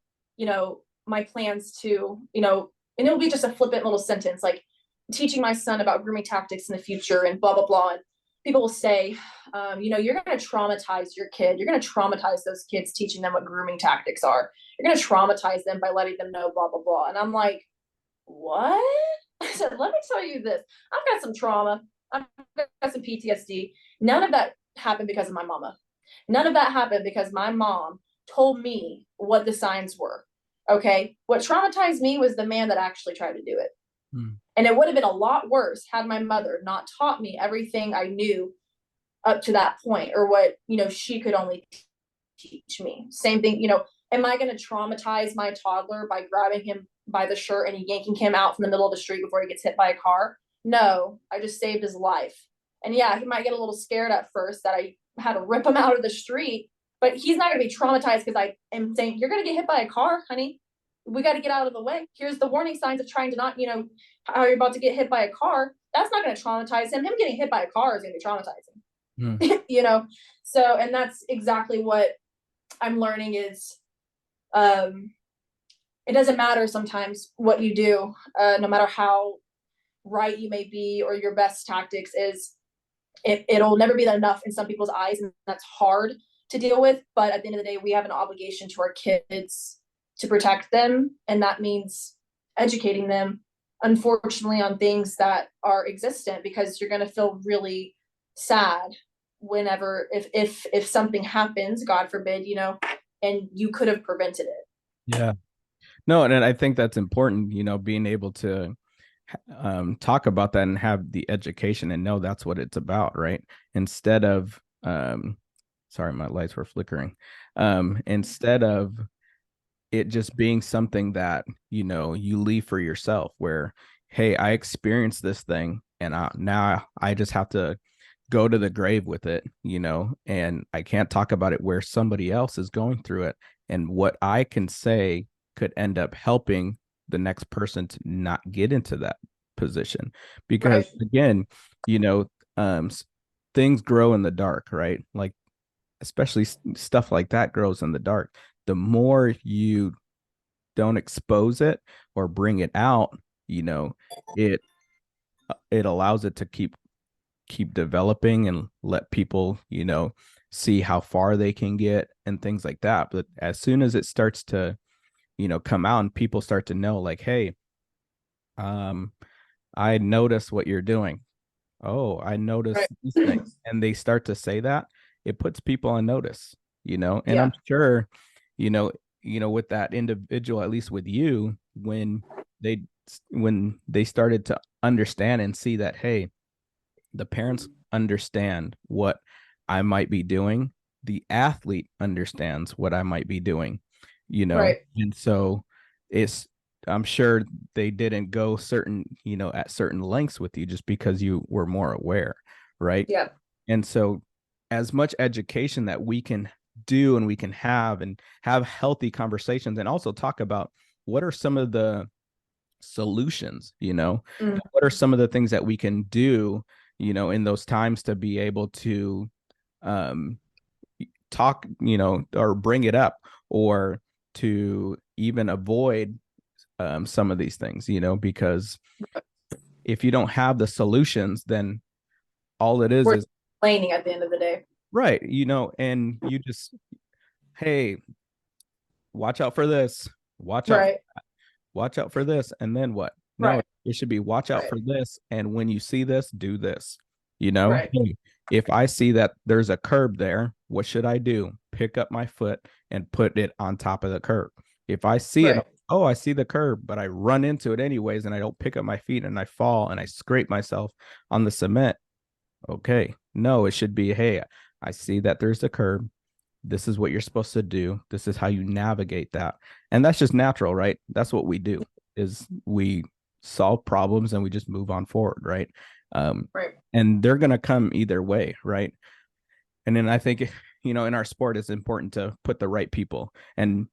my plans to, and it'll be just a flippant little sentence like, teaching my son about grooming tactics in the future and blah blah blah, and people will say, you're going to traumatize your kid, you're going to traumatize those kids teaching them what grooming tactics are, you're going to traumatize them by letting them know blah blah blah. And I'm like, what? I said, let me tell you this, I've got some trauma, I've got some PTSD. None of that happened because of my mama. None of that happened because my mom told me what the signs were. Okay, what traumatized me was the man that actually tried to do it. And it would have been a lot worse had my mother not taught me everything I knew up to that point, or what, she could only teach me. Same thing, am I going to traumatize my toddler by grabbing him by the shirt and yanking him out from the middle of the street before he gets hit by a car? No, I just saved his life. And yeah, he might get a little scared at first that I had to rip him out of the street, but he's not going to be traumatized because I am saying, you're going to get hit by a car, honey. We got to get out of the way. Here's the warning signs of trying to not, how you're about to get hit by a car. That's not going to traumatize him. Him getting hit by a car is going to be traumatizing. So, and that's exactly what I'm learning is, it doesn't matter sometimes what you do, no matter how right you may be or your best tactics is, it'll never be enough in some people's eyes, and that's hard to deal with. But at the end of the day, we have an obligation to our kids to protect them, and that means educating them, unfortunately, on things that are existent, because you're going to feel really sad whenever if something happens, God forbid, and you could have prevented it. Yeah. No, and I think that's important, being able to talk about that and have the education and know that's what it's about, right? Instead of sorry, my lights were flickering. Instead of it just being something that, you leave for yourself, where, hey, I experienced this thing and now I just have to go to the grave with it, and I can't talk about it where somebody else is going through it. And what I can say could end up helping the next person to not get into that position. Because Right. again, things grow in the dark, right? Like, especially stuff like that grows in the dark. The more you don't expose it or bring it out, it allows it to keep developing and let people, see how far they can get and things like that. But as soon as it starts to, come out and people start to know, like, hey, I notice what you're doing. Oh, I noticed Right. these things. And they start to say that, it puts people on notice, and Yeah. I'm sure, you know, with that individual, at least with you, they when they started to understand and see that, hey, the parents understand what I might be doing, the athlete understands what I might be doing, Right. and so it's, I'm sure they didn't go certain, at certain lengths with you just because you were more aware, right? Yeah. And so, as much education that we can do and we can and have healthy conversations, and also talk about what are some of the solutions, what are some of the things that we can do, in those times to be able to um talk, or bring it up, or to even avoid some of these things, because if you don't have the solutions, then all it We're is complaining at the end of the day. right, and you just, hey, watch out for this, watch out, Right. watch out for this, and then what? No, Right. it should be watch out Right. for this, and when you see this, do this. Right. Hey, if I see that there's a curb there, what should I do? Pick up my foot and put it on top of the curb. If I see it, Right. oh, I see the curb, but I run into it anyways, and I don't pick up my feet and I fall and I scrape myself on the cement. Okay, no, it should be, hey, I see that there's a curb. This is what you're supposed to do. This is how you navigate that. And that's just natural, right? That's what we do, is we solve problems and we just move on forward, right? Right. And they're going to come either way, right? And then I think, in our sport, it's important to put the right people and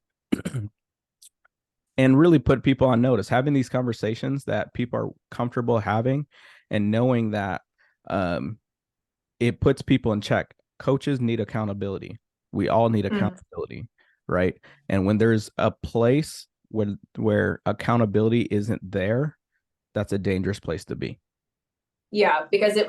and really put people on notice, having these conversations that people are comfortable having, and knowing that um, it puts people in check. Coaches need accountability. We all need accountability, right? And when there's a place where accountability isn't there, that's a dangerous place to be. Yeah, because it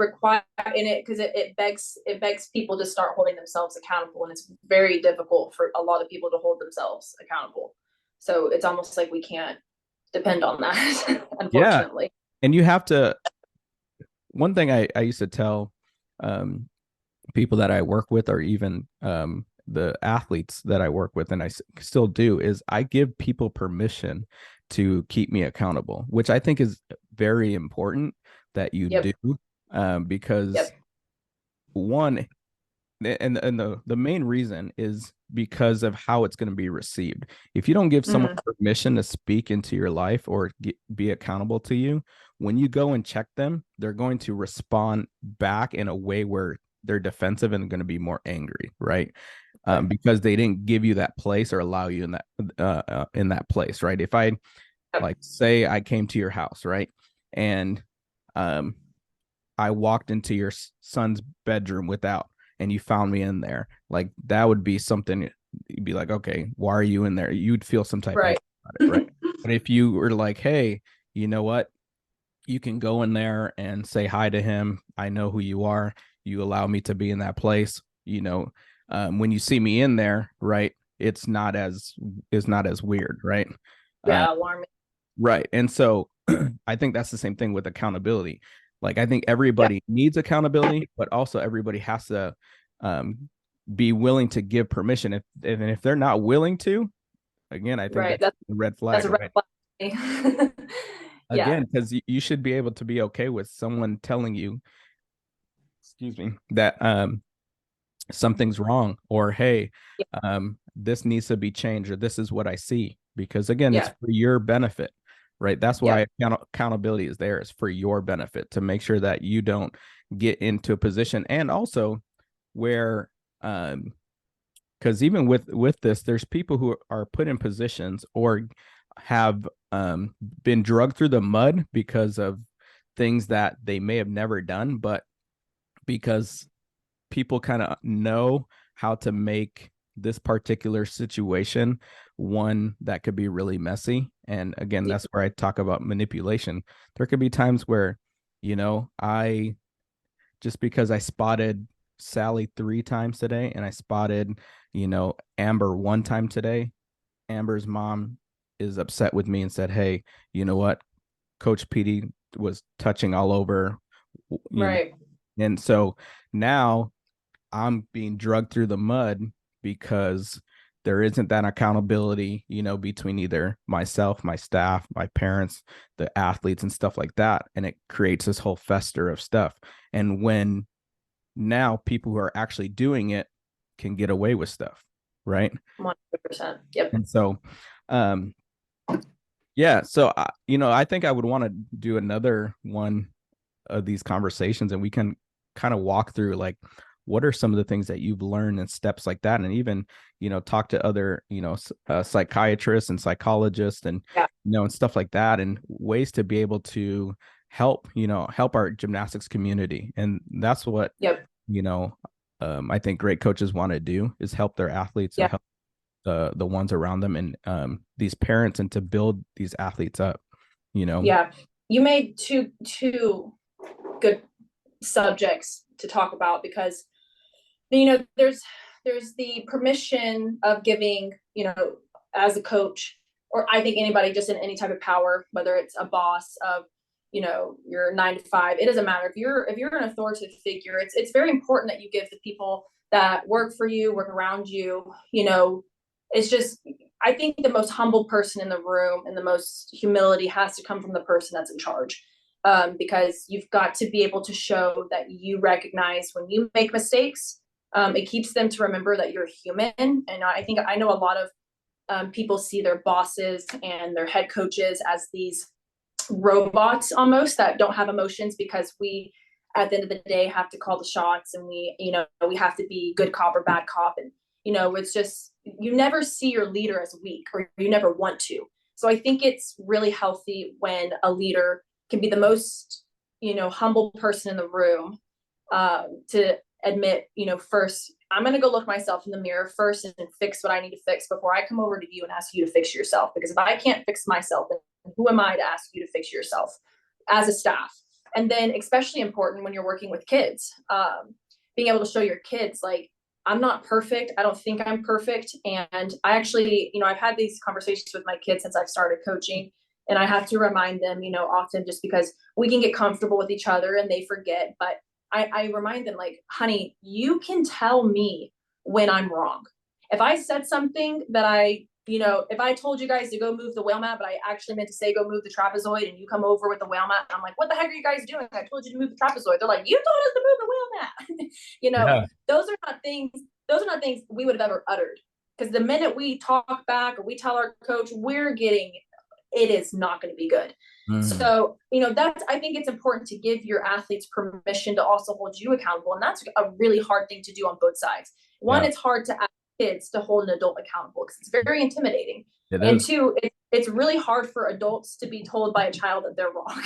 begs people to start holding themselves accountable, and it's very difficult for a lot of people to hold themselves accountable. So it's almost like we can't depend on that, Yeah. unfortunately. And you have to, one thing I used to tell um, people that I work with, or even the athletes that I work with, and still do, is I give people permission to keep me accountable, which I think is very important that you Yep. do, because Yep. one, and the main reason is because of how it's going to be received. If you don't give someone Mm-hmm. permission to speak into your life or be accountable to you, when you go and check them, they're going to respond back in a way where they're defensive and going to be more angry, right? Right. Because they didn't give you that place or allow you in that place, right? If I, Yep. like, say I came to your house, right, and um I walked into your son's bedroom without, and you found me in there, like that would be something. You'd be like, okay, why are you in there? You'd feel some type of way Right. about it, right? But if you were like, hey, you know what? You can go in there and say hi to him. I know who you are. You allow me to be in that place. When you see me in there, right? It's not as weird, right? Uh, Yeah, alarming. right. And so I think that's the same thing with accountability. Like, I think Yeah. everybody needs accountability, but also everybody has to um, be willing to give permission. If they're not willing to, again, I think Right. that's a red That's flag, a red right? flag. Yeah. Again, because you should be able to be okay with someone telling you, excuse me, that something's wrong, or hey, Yeah. this needs to be changed, or this is what I see. Because again, it's Yeah. for your benefit, right? That's why Yep. accountability is there, is for your benefit, to make sure that you don't get into a position. And also where because even with this, there's people who are put in positions or have been drugged through the mud because of things that they may have never done, but because people kind of know how to make this particular situation one that could be really messy. And again, Yeah. that's where I talk about manipulation. There could be times where, I, just because I spotted Sally 3 times today and I spotted, Amber 1 time today, Amber's mom is upset with me and said, hey, you know what? Coach PD was touching all over, you know. Right. And so now I'm being drugged through the mud because there isn't that accountability, between either myself, my staff, my parents, the athletes, and stuff like that. And it creates this whole fester of stuff. And when now people who are actually doing it can get away with stuff, right? 100%. Yep. And so, um, yeah. So, I think I would want to do another one of these conversations, and we can kind of walk through, like, what are some of the things that you've learned and steps like that, and even talk to other psychiatrists and psychologists, and Yeah. and stuff like that, and ways to be able to help our gymnastics community. And that's what Yep. you know I think great coaches want to do, is help their athletes and Yeah. help the ones around them, and these parents, and to build these athletes up. Yeah. You made two good subjects to talk about, because there's the permission of giving, as a coach, or I think anybody just in any type of power, whether it's a boss of, your 9 to 5, it doesn't matter. If you're an authoritative figure, it's very important that you give the people that work for you, work around you, it's just, I think the most humble person in the room and the most humility has to come from the person that's in charge. Because you've got to be able to show that you recognize when you make mistakes. It keeps them to remember that you're human. And I think I know a lot of people see their bosses and their head coaches as these robots almost that don't have emotions, because we, at the end of the day, have to call the shots, and we have to be good cop or bad cop. And it's just, you never see your leader as weak, or you never want to. So I think it's really healthy when a leader can be the most humble person in the room, to admit, first, I'm going to go look myself in the mirror first and fix what I need to fix before I come over to you and ask you to fix yourself. Because if I can't fix myself, then who am I to ask you to fix yourself? as a staff. And then especially important when you're working with kids, being able to show your kids, like, I'm not perfect. I don't think I'm perfect. And I actually, I've had these conversations with my kids since I've started coaching. And I have to remind them, often, just because we can get comfortable with each other and they forget. But I remind them, like, honey, you can tell me when I'm wrong. If I said something that if I told you guys to go move the whale mat, but I actually meant to say go move the trapezoid, and you come over with the whale mat, and I'm like, what the heck are you guys doing? I told you to move the trapezoid. They're like, you told us to move the whale mat. Yeah. Those are not things we would have ever uttered. Because the minute we talk back or we tell our coach, it is not going to be good. So, I think it's important to give your athletes permission to also hold you accountable. And that's a really hard thing to do on both sides. One, it's hard to ask kids to hold an adult accountable because it's very intimidating. And two, it's really hard for adults to be told by a child that they're wrong.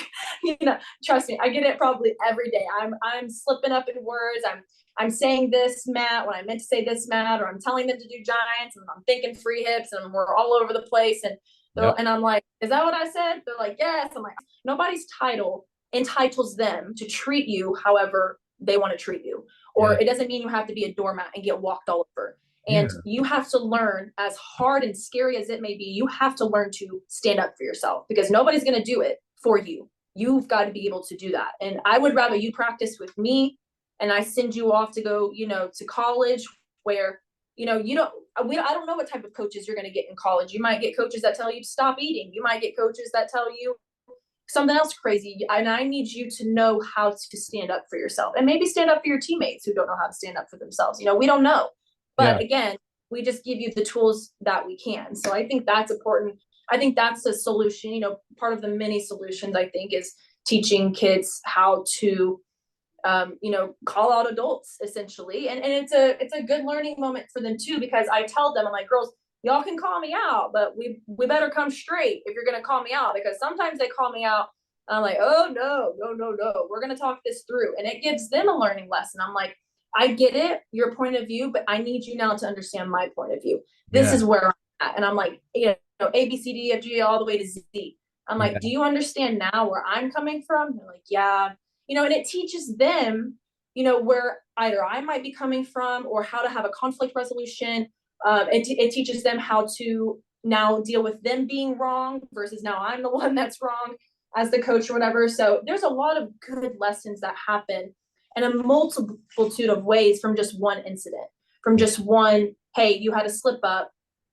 Trust me, I get it probably every day. I'm slipping up in words. I'm saying this mat when I meant to say this mat, or I'm telling them to do giants and I'm thinking free hips and we're all over the place. And I'm like, is that what I said? They're like, yes. I'm like, nobody's title entitles them to treat you however they want to treat you. Or it doesn't mean you have to be a doormat and get walked all over. And you have to learn, as hard and scary as it may be, you have to learn to stand up for yourself, because nobody's going to do it for you. You've got to be able to do that. And I would rather you practice with me and I send you off to go, to college where, I don't know what type of coaches you're going to get in college. You might get coaches that tell you to stop eating. You might get coaches that tell you something else crazy. And I need you to know how to stand up for yourself, and maybe stand up for your teammates who don't know how to stand up for themselves. We don't know. But again, we just give you the tools that we can. So I think that's important. I think that's a solution. Part of the many solutions, I think, is teaching kids how to, call out adults, essentially. And it's a good learning moment for them too, because I tell them, I'm like, girls, y'all can call me out, but we better come straight if you're going to call me out, because sometimes they call me out. And I'm like, oh, no, we're going to talk this through. And it gives them a learning lesson. I'm like, I get it, your point of view, but I need you now to understand my point of view. This is where I'm at. And I'm like, A, B, C, D, F, G, all the way to Z. I'm like, do you understand now where I'm coming from? They're like, yeah. And it teaches them, where either I might be coming from, or how to have a conflict resolution. It teaches them how to now deal with them being wrong versus now I'm the one that's wrong as the coach or whatever. So there's a lot of good lessons that happen in a multitude of ways from just one incident, from just one, hey, you had a slip up.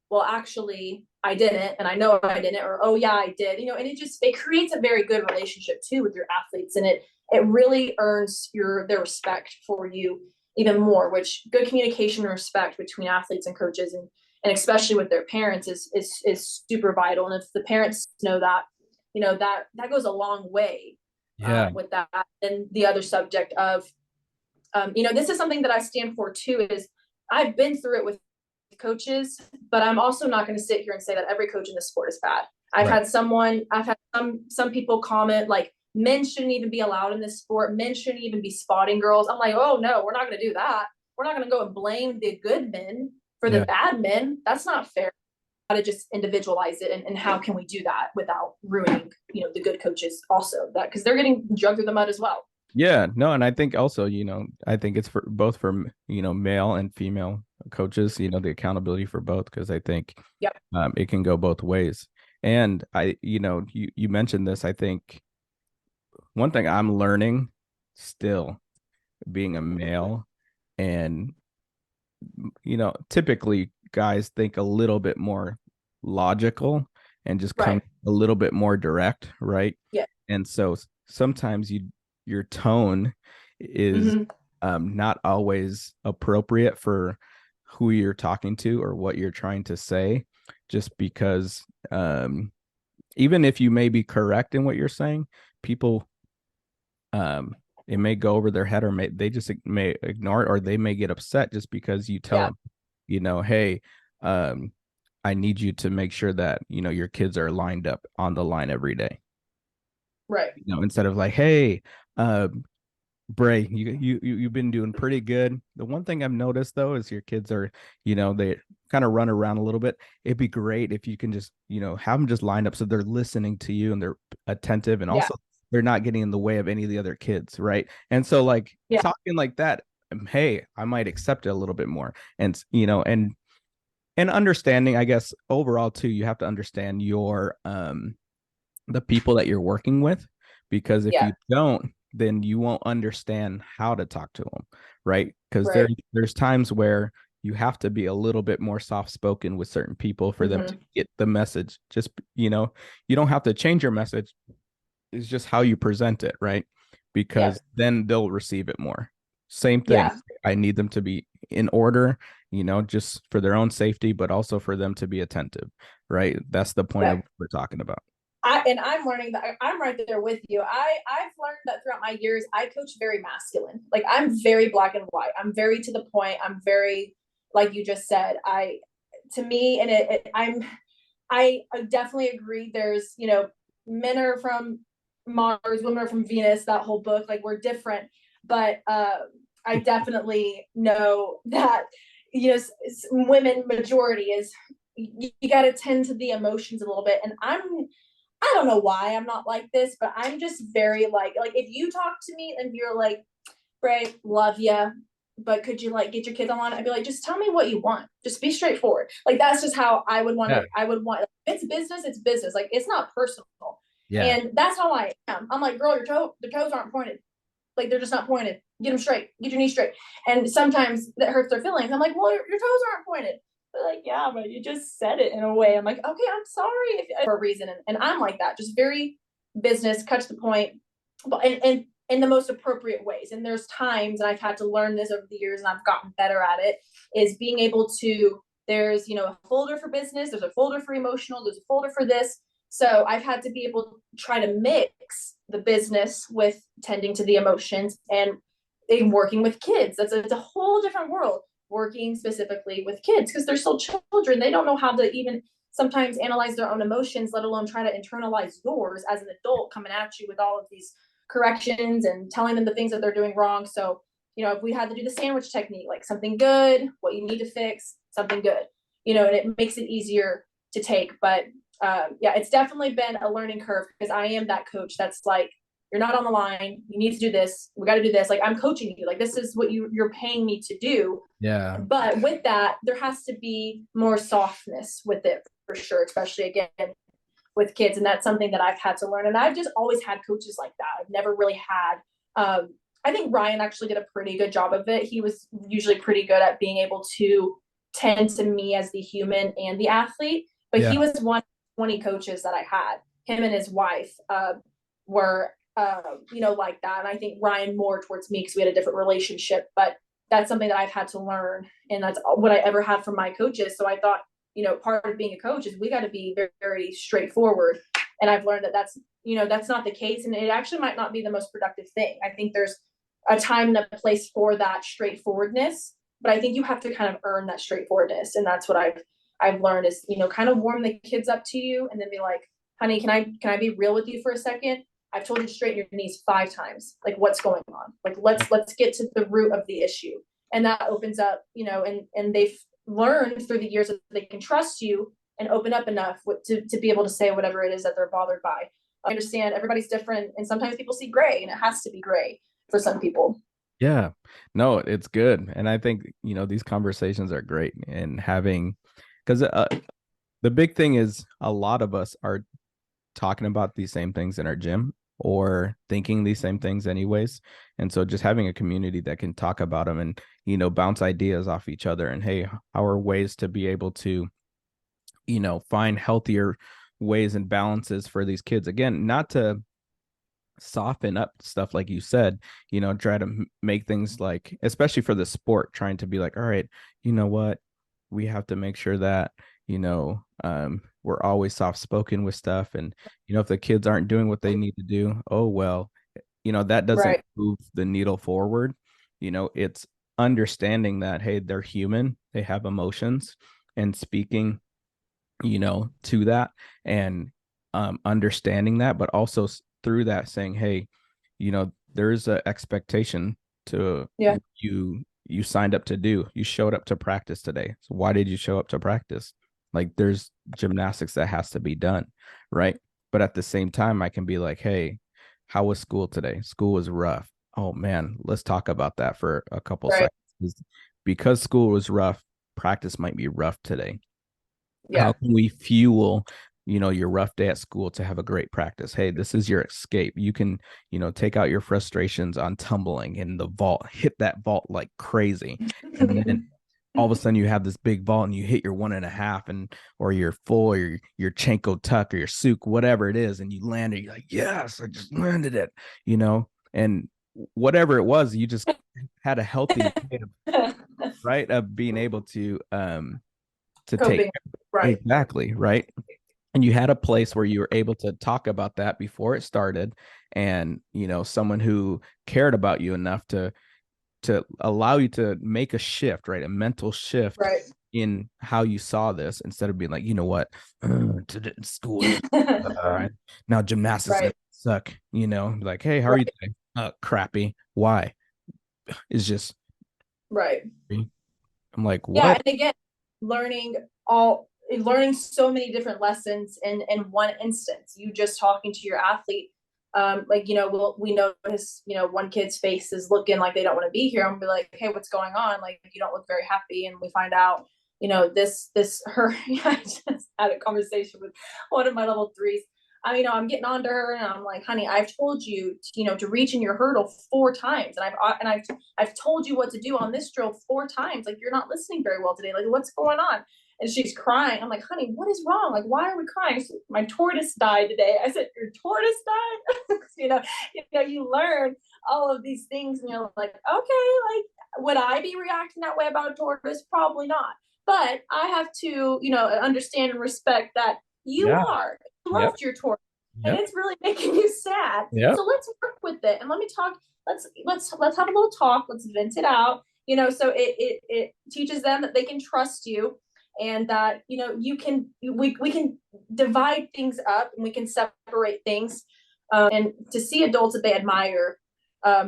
Well, actually, I didn't, and I know I didn't, or, oh yeah, I did, and it creates a very good relationship too with your athletes, and it really earns their respect for you even more, which good communication and respect between athletes and coaches, and especially with their parents is super vital. And if the parents know that, that goes a long way with that. And the other subject of, this is something that I stand for too, is I've been through it with coaches, but I'm also not going to sit here and say that every coach in the sport is bad. I've had some people comment, like, men shouldn't even be allowed in this sport. Men shouldn't even be spotting girls. I'm like, oh no, we're not going to do that. We're not going to go and blame the good men for the bad men. That's not fair. How to just individualize it, and how can we do that without ruining, the good coaches also, that because they're getting drugged through the mud as well. Yeah, no, and I think also, I think it's for both for male and female coaches, the accountability for both, because I think it can go both ways. And you mentioned this. I think one thing I'm learning still, being a male, and typically guys think a little bit more logical and just come a little bit more direct, right? Yeah. And so sometimes your tone is not always appropriate for who you're talking to or what you're trying to say, just because even if you may be correct in what you're saying, people it may go over their head, or they just may ignore it, or they may get upset just because you tell them, hey, I need you to make sure that your kids are lined up on the line every day, right? Instead of like, hey, Braie, you've been doing pretty good. The one thing I've noticed though is your kids are, they kind of run around a little bit. It'd be great if you can just, have them just lined up so they're listening to you and they're attentive, and also they're not getting in the way of any of the other kids, right? And so like Yeah. talking like that, hey, I might accept it a little bit more. And and understanding, I guess overall too, you have to understand your the people that you're working with, because if Yeah. you don't, then you won't understand how to talk to them, right? Because Right. there's times where you have to be a little bit more soft spoken with certain people for them to Hmm. get the message. Just, you don't have to change your message. It's just how you present it, right? Yeah. Because then they'll receive it more. Same thing. Yeah. I need them to be in order, just for their own safety, but also for them to be attentive, right? That's the point of Yeah. what we're talking about. I'm learning that I'm right there with you. I've learned that throughout my years, I coach very masculine. Like I'm very black and white. I'm very to the point. I'm very, like you just said, to me, and I definitely agree. There's, men are from Mars, women are from Venus, that whole book, like we're different. But I definitely know that, women majority is, you got to tend to the emotions a little bit. And I don't know why I'm not like this, but I'm just very like if you talk to me and you're like, Braie, love ya, but could you like get your kids online? I'd be like, just tell me what you want. Just be straightforward. Like that's just how I would want Yeah. it. I would want it's business. It's business. Like it's not personal. Yeah. And that's how I am. I'm like, girl, the toes aren't pointed. Like they're just not pointed. Get them straight. Get your knees straight. And sometimes that hurts their feelings. I'm like, well, your toes aren't pointed. They're like, yeah, but you just said it in a way. I'm like, okay, I'm sorry for a reason. And I'm like that, just very business, cut to the point, but and in the most appropriate ways. And there's times, and I've had to learn this over the years, and I've gotten better at it, is being able to. There's a folder for business. There's a folder for emotional. There's a folder for this. So I've had to be able to try to mix the business with tending to the emotions and in working with kids. It's a whole different world working specifically with kids because they're still children. They don't know how to even sometimes analyze their own emotions, let alone try to internalize yours as an adult coming at you with all of these corrections and telling them the things that they're doing wrong. So, if we had to do the sandwich technique, like something good, what you need to fix, something good, and it makes it easier to take. But yeah, it's definitely been a learning curve because I am that coach that's like, you're not on the line. You need to do this. We got to do this. Like I'm coaching you. Like this is what you're paying me to do. Yeah. But with that, there has to be more softness with it for sure, especially again with kids. And that's something that I've had to learn. And I've just always had coaches like that. I've never really had, I think Ryan actually did a pretty good job of it. He was usually pretty good at being able to tend to me as the human and the athlete. But he Yeah. was one of 20 coaches that I had. Him and his wife were, like that. And I think Ryan more towards me because we had a different relationship. But that's something that I've had to learn. And that's what I ever had from my coaches. So I thought, part of being a coach is we got to be very, very straightforward. And I've learned that that's not the case. And it actually might not be the most productive thing. I think there's a time and a place for that straightforwardness, but I think you have to kind of earn that straightforwardness. And that's what I've learned is, kind of warm the kids up to you and then be like, honey, can I be real with you for a second? I've told you to straighten your knees 5 times. Like what's going on? Like let's get to the root of the issue. And that opens up, and they've learned through the years that they can trust you and open up enough to be able to say whatever it is that they're bothered by. I understand everybody's different, and sometimes people see gray, and it has to be gray for some people. Yeah. No, it's good. And I think, these conversations are great and having, because the big thing is a lot of us are talking about these same things in our gym or thinking these same things anyways. And so just having a community that can talk about them and, bounce ideas off each other and, hey, how are ways to be able to, find healthier ways and balances for these kids. Again, not to soften up stuff like you said, try to make things like, especially for the sport, trying to be like, all right, you know what, we have to make sure that we're always soft spoken with stuff. And if the kids aren't doing what they need to do, oh well, that doesn't Right. move the needle forward. It's understanding that, hey, they're human, they have emotions, and speaking to that, and understanding that, but also through that saying, hey, there's an expectation to Yeah. you signed up to do. You showed up to practice today. So why did you show up to practice? Like there's gymnastics that has to be done, right? But at the same time, I can be like, hey, How was school today? School was rough. Oh man, let's talk about that for a couple Right. seconds. Because school was rough, practice might be rough today. How Yeah. can we fuel, your rough day at school to have a great practice? Hey, this is your escape. You can, take out your frustrations on tumbling in the vault, hit that vault like crazy. And then all of a sudden you have this big vault and you hit your 1.5 and or your full or your Chenko tuck or your Suk, whatever it is, and you land it, you're like, yes, I just landed it, and whatever it was, you just had a healthy way of, right, of being able to take Coping. Right. exactly right. And you had a place where you were able to talk about that before it started, and someone who cared about you enough to allow you to make a shift, right? A mental shift Right. in how you saw this, instead of being like, what, today school is now gymnastics gonna Right. suck, like, hey, how are you Right. today? Crappy. Why? It's just, Right. I'm like, Yeah. what? And again, learning learning so many different lessons in one instance. You just talking to your athlete, like, we notice, one kid's face is looking like they don't want to be here. I'm gonna be like, hey, what's going on? Like, you don't look very happy. And we find out, this her. I just had a conversation with one of my level threes. I'm getting on to her and I'm like, honey, I've told you, to reach in your hurdle 4 times, and I've told you what to do on this drill 4 times. Like, you're not listening very well today. Like, what's going on? And she's crying. I'm like, honey, what is wrong? Like, why are we crying? Said, my tortoise died today. I said, your tortoise died? You learn all of these things and you're like, okay, like, would I be reacting that way about a tortoise? Probably not. But I have to, understand and respect that you Yeah. are. You Yep. loved your tortoise and Yep. it's really making you sad. Yep. So let's work with it and let me talk. Let's have a little talk. Let's vent it out. So it teaches them that they can trust you, and that we can divide things up and we can separate things, and to see adults that they admire,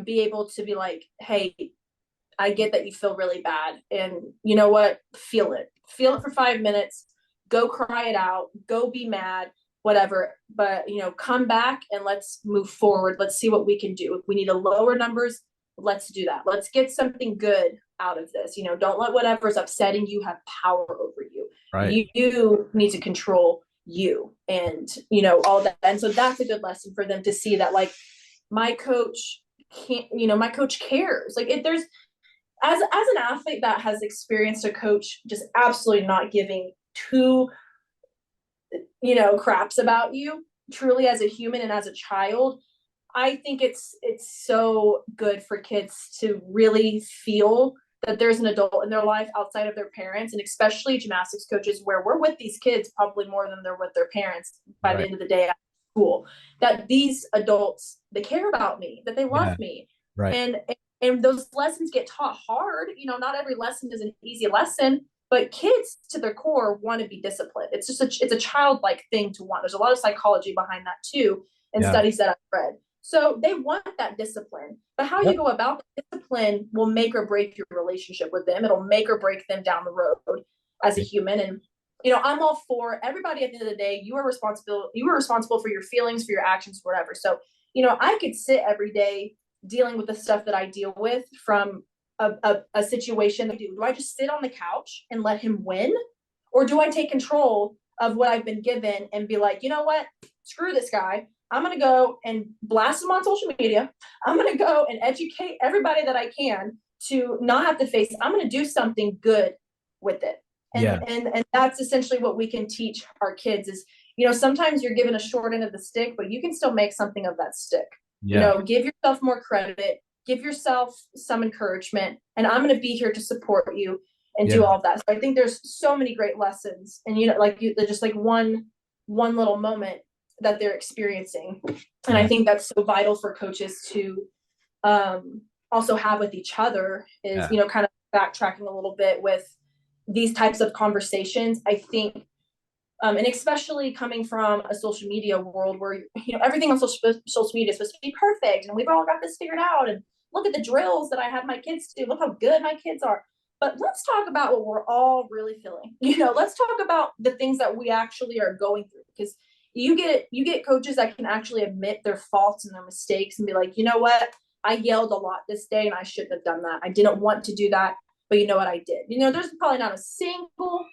be able to be like, hey, I get that you feel really bad, and you know what, feel it for 5 minutes, go cry it out, go be mad, whatever, but come back and let's move forward. Let's see what we can do. If we need to lower numbers, let's do that. Let's get something good out of this. Don't let whatever's upsetting you have power over you. Right. You need to control you, and all that. And so that's a good lesson for them to see that, like, my coach can't, my coach cares. Like, if there's, as an athlete that has experienced a coach just absolutely not giving two craps about you, truly, as a human and as a child, I think it's so good for kids to really feel that there's an adult in their life outside of their parents, and especially gymnastics coaches, where we're with these kids probably more than they're with their parents by the Right. end of the day at school. That these adults, they care about me, that they love Yeah. me, Right. and those lessons get taught hard. Not every lesson is an easy lesson, but kids to their core want to be disciplined. It's just it's a childlike thing to want. There's a lot of psychology behind that too, and Yeah. studies that I've read. So they want that discipline, but how Yep. you go about the discipline will make or break your relationship with them. It'll make or break them down the road as a human. And I'm all for everybody. At the end of the day, you are responsible. You are responsible for your feelings, for your actions, whatever. So I could sit every day dealing with the stuff that I deal with from a situation. Do I just sit on the couch and let him win, or do I take control of what I've been given and be like, you know what, screw this guy, I'm going to go and blast him on social media, I'm going to go and educate everybody that I can to not have to face it. I'm going to do something good with it. Yeah. And that's essentially what we can teach our kids is, sometimes you're given a short end of the stick, but you can still make something of that stick. Yeah. Give yourself more credit, give yourself some encouragement, and I'm going to be here to support you and do Yeah. all of that. So I think there's so many great lessons, and just like one little moment that they're experiencing, and I think that's so vital for coaches to also have with each other. Is Yeah. kind of backtracking a little bit with these types of conversations. I think, and especially coming from a social media world where everything on social media is supposed to be perfect, and we've all got this figured out, and look at the drills that I have my kids do, look how good my kids are. But let's talk about what we're all really feeling. Let's talk about the things that we actually are going through, because You get coaches that can actually admit their faults and their mistakes and be like, you know what, I yelled a lot this day and I shouldn't have done that. I didn't want to do that, but you know what, I did. There's probably not a single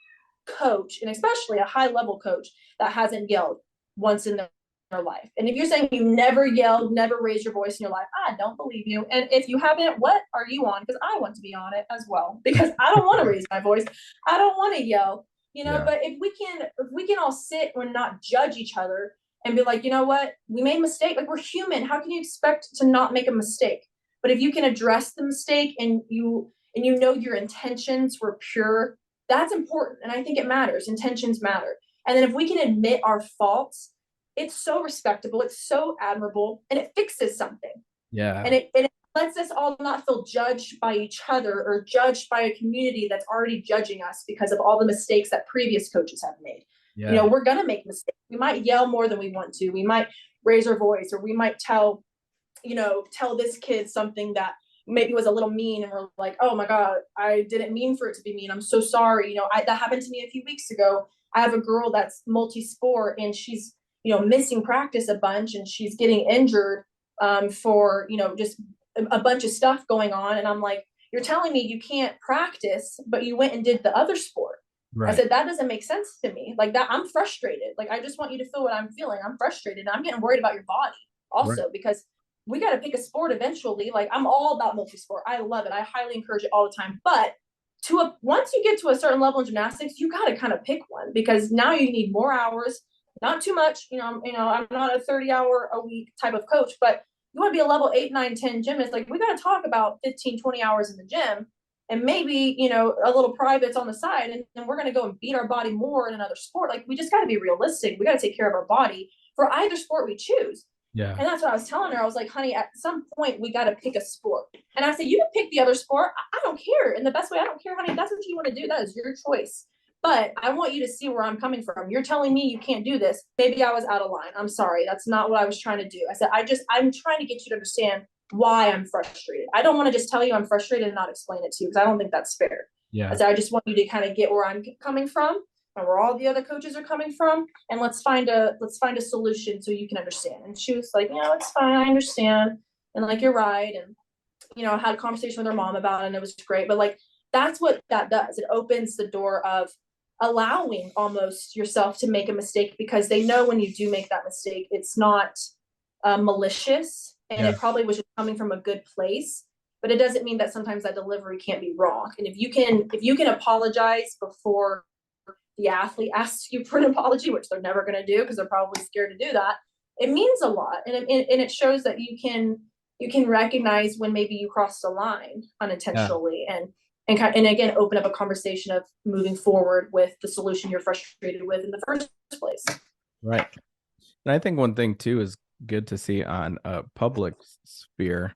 coach, and especially a high level coach, that hasn't yelled once in their life. And if you're saying you never yelled, never raised your voice in your life, I don't believe you. And if you haven't, what are you on? Because I want to be on it as well, because I don't want to raise my voice. I don't want to yell. Yeah. But if we can all sit and not judge each other and be like, you know what, we made a mistake. Like, we're human. How can you expect to not make a mistake? But if you can address the mistake and you know your intentions were pure, that's important. And I think it matters. Intentions matter. And then if we can admit our faults, it's so respectable, it's so admirable, and it fixes something. Yeah. And it lets us all not feel judged by each other or judged by a community that's already judging us because of all the mistakes that previous coaches have made. Yeah. We're going to make mistakes. We might yell more than we want to. We might raise our voice, or we might tell this kid something that maybe was a little mean, and we're like, oh my God, I didn't mean for it to be mean. I'm so sorry. That happened to me a few weeks ago. I have a girl that's multi-sport, and she's, missing practice a bunch, and she's getting injured for, just a bunch of stuff going on. And I'm like, you're telling me you can't practice, but you went and did the other sport. Right. I said, that doesn't make sense to me. Like, that, I'm frustrated. Like, I just want you to feel what I'm feeling. I'm frustrated. And I'm getting worried about your body also, right, because we got to pick a sport eventually. Like, I'm all about multi-sport. I love it. I highly encourage it all the time. But once you get to a certain level in gymnastics, you got to kind of pick one, because now you need more hours, not too much. I'm not a 30-hour a week type of coach, but you want to be a level 8, 9, 10 gymnast. Like, we got to talk about 15, 20 hours in the gym, and maybe, a little privates on the side. And then we're going to go and beat our body more in another sport. Like, we just got to be realistic. We got to take care of our body for either sport we choose. Yeah. And that's what I was telling her. I was like, honey, at some point we got to pick a sport. And I said, you can pick the other sport. I don't care. In the best way, I don't care, honey. That's what you want to do. That is your choice. But I want you to see where I'm coming from. You're telling me you can't do this. Maybe I was out of line. I'm sorry. That's not what I was trying to do. I said, I'm trying to get you to understand why I'm frustrated. I don't want to just tell you I'm frustrated and not explain it to you, because I don't think that's fair. Yeah. I said, I just want you to kind of get where I'm coming from and where all the other coaches are coming from, and let's find a solution so you can understand. And she was like, it's fine, I understand, and like, you're right. And I had a conversation with her mom about it, and it was great. But like, that's what that does. It opens the door of allowing almost yourself to make a mistake, because they know when you do make that mistake, it's not malicious, and it probably was just coming from a good place. But it doesn't mean that sometimes that delivery can't be wrong. And if you can apologize before the athlete asks you for an apology, which they're never going to do because they're probably scared to do that, it means a lot. And it shows that you can recognize when maybe you crossed a line unintentionally, and again, open up a conversation of moving forward with the solution you're frustrated with in the first place. Right. And I think one thing too is good to see on a public sphere,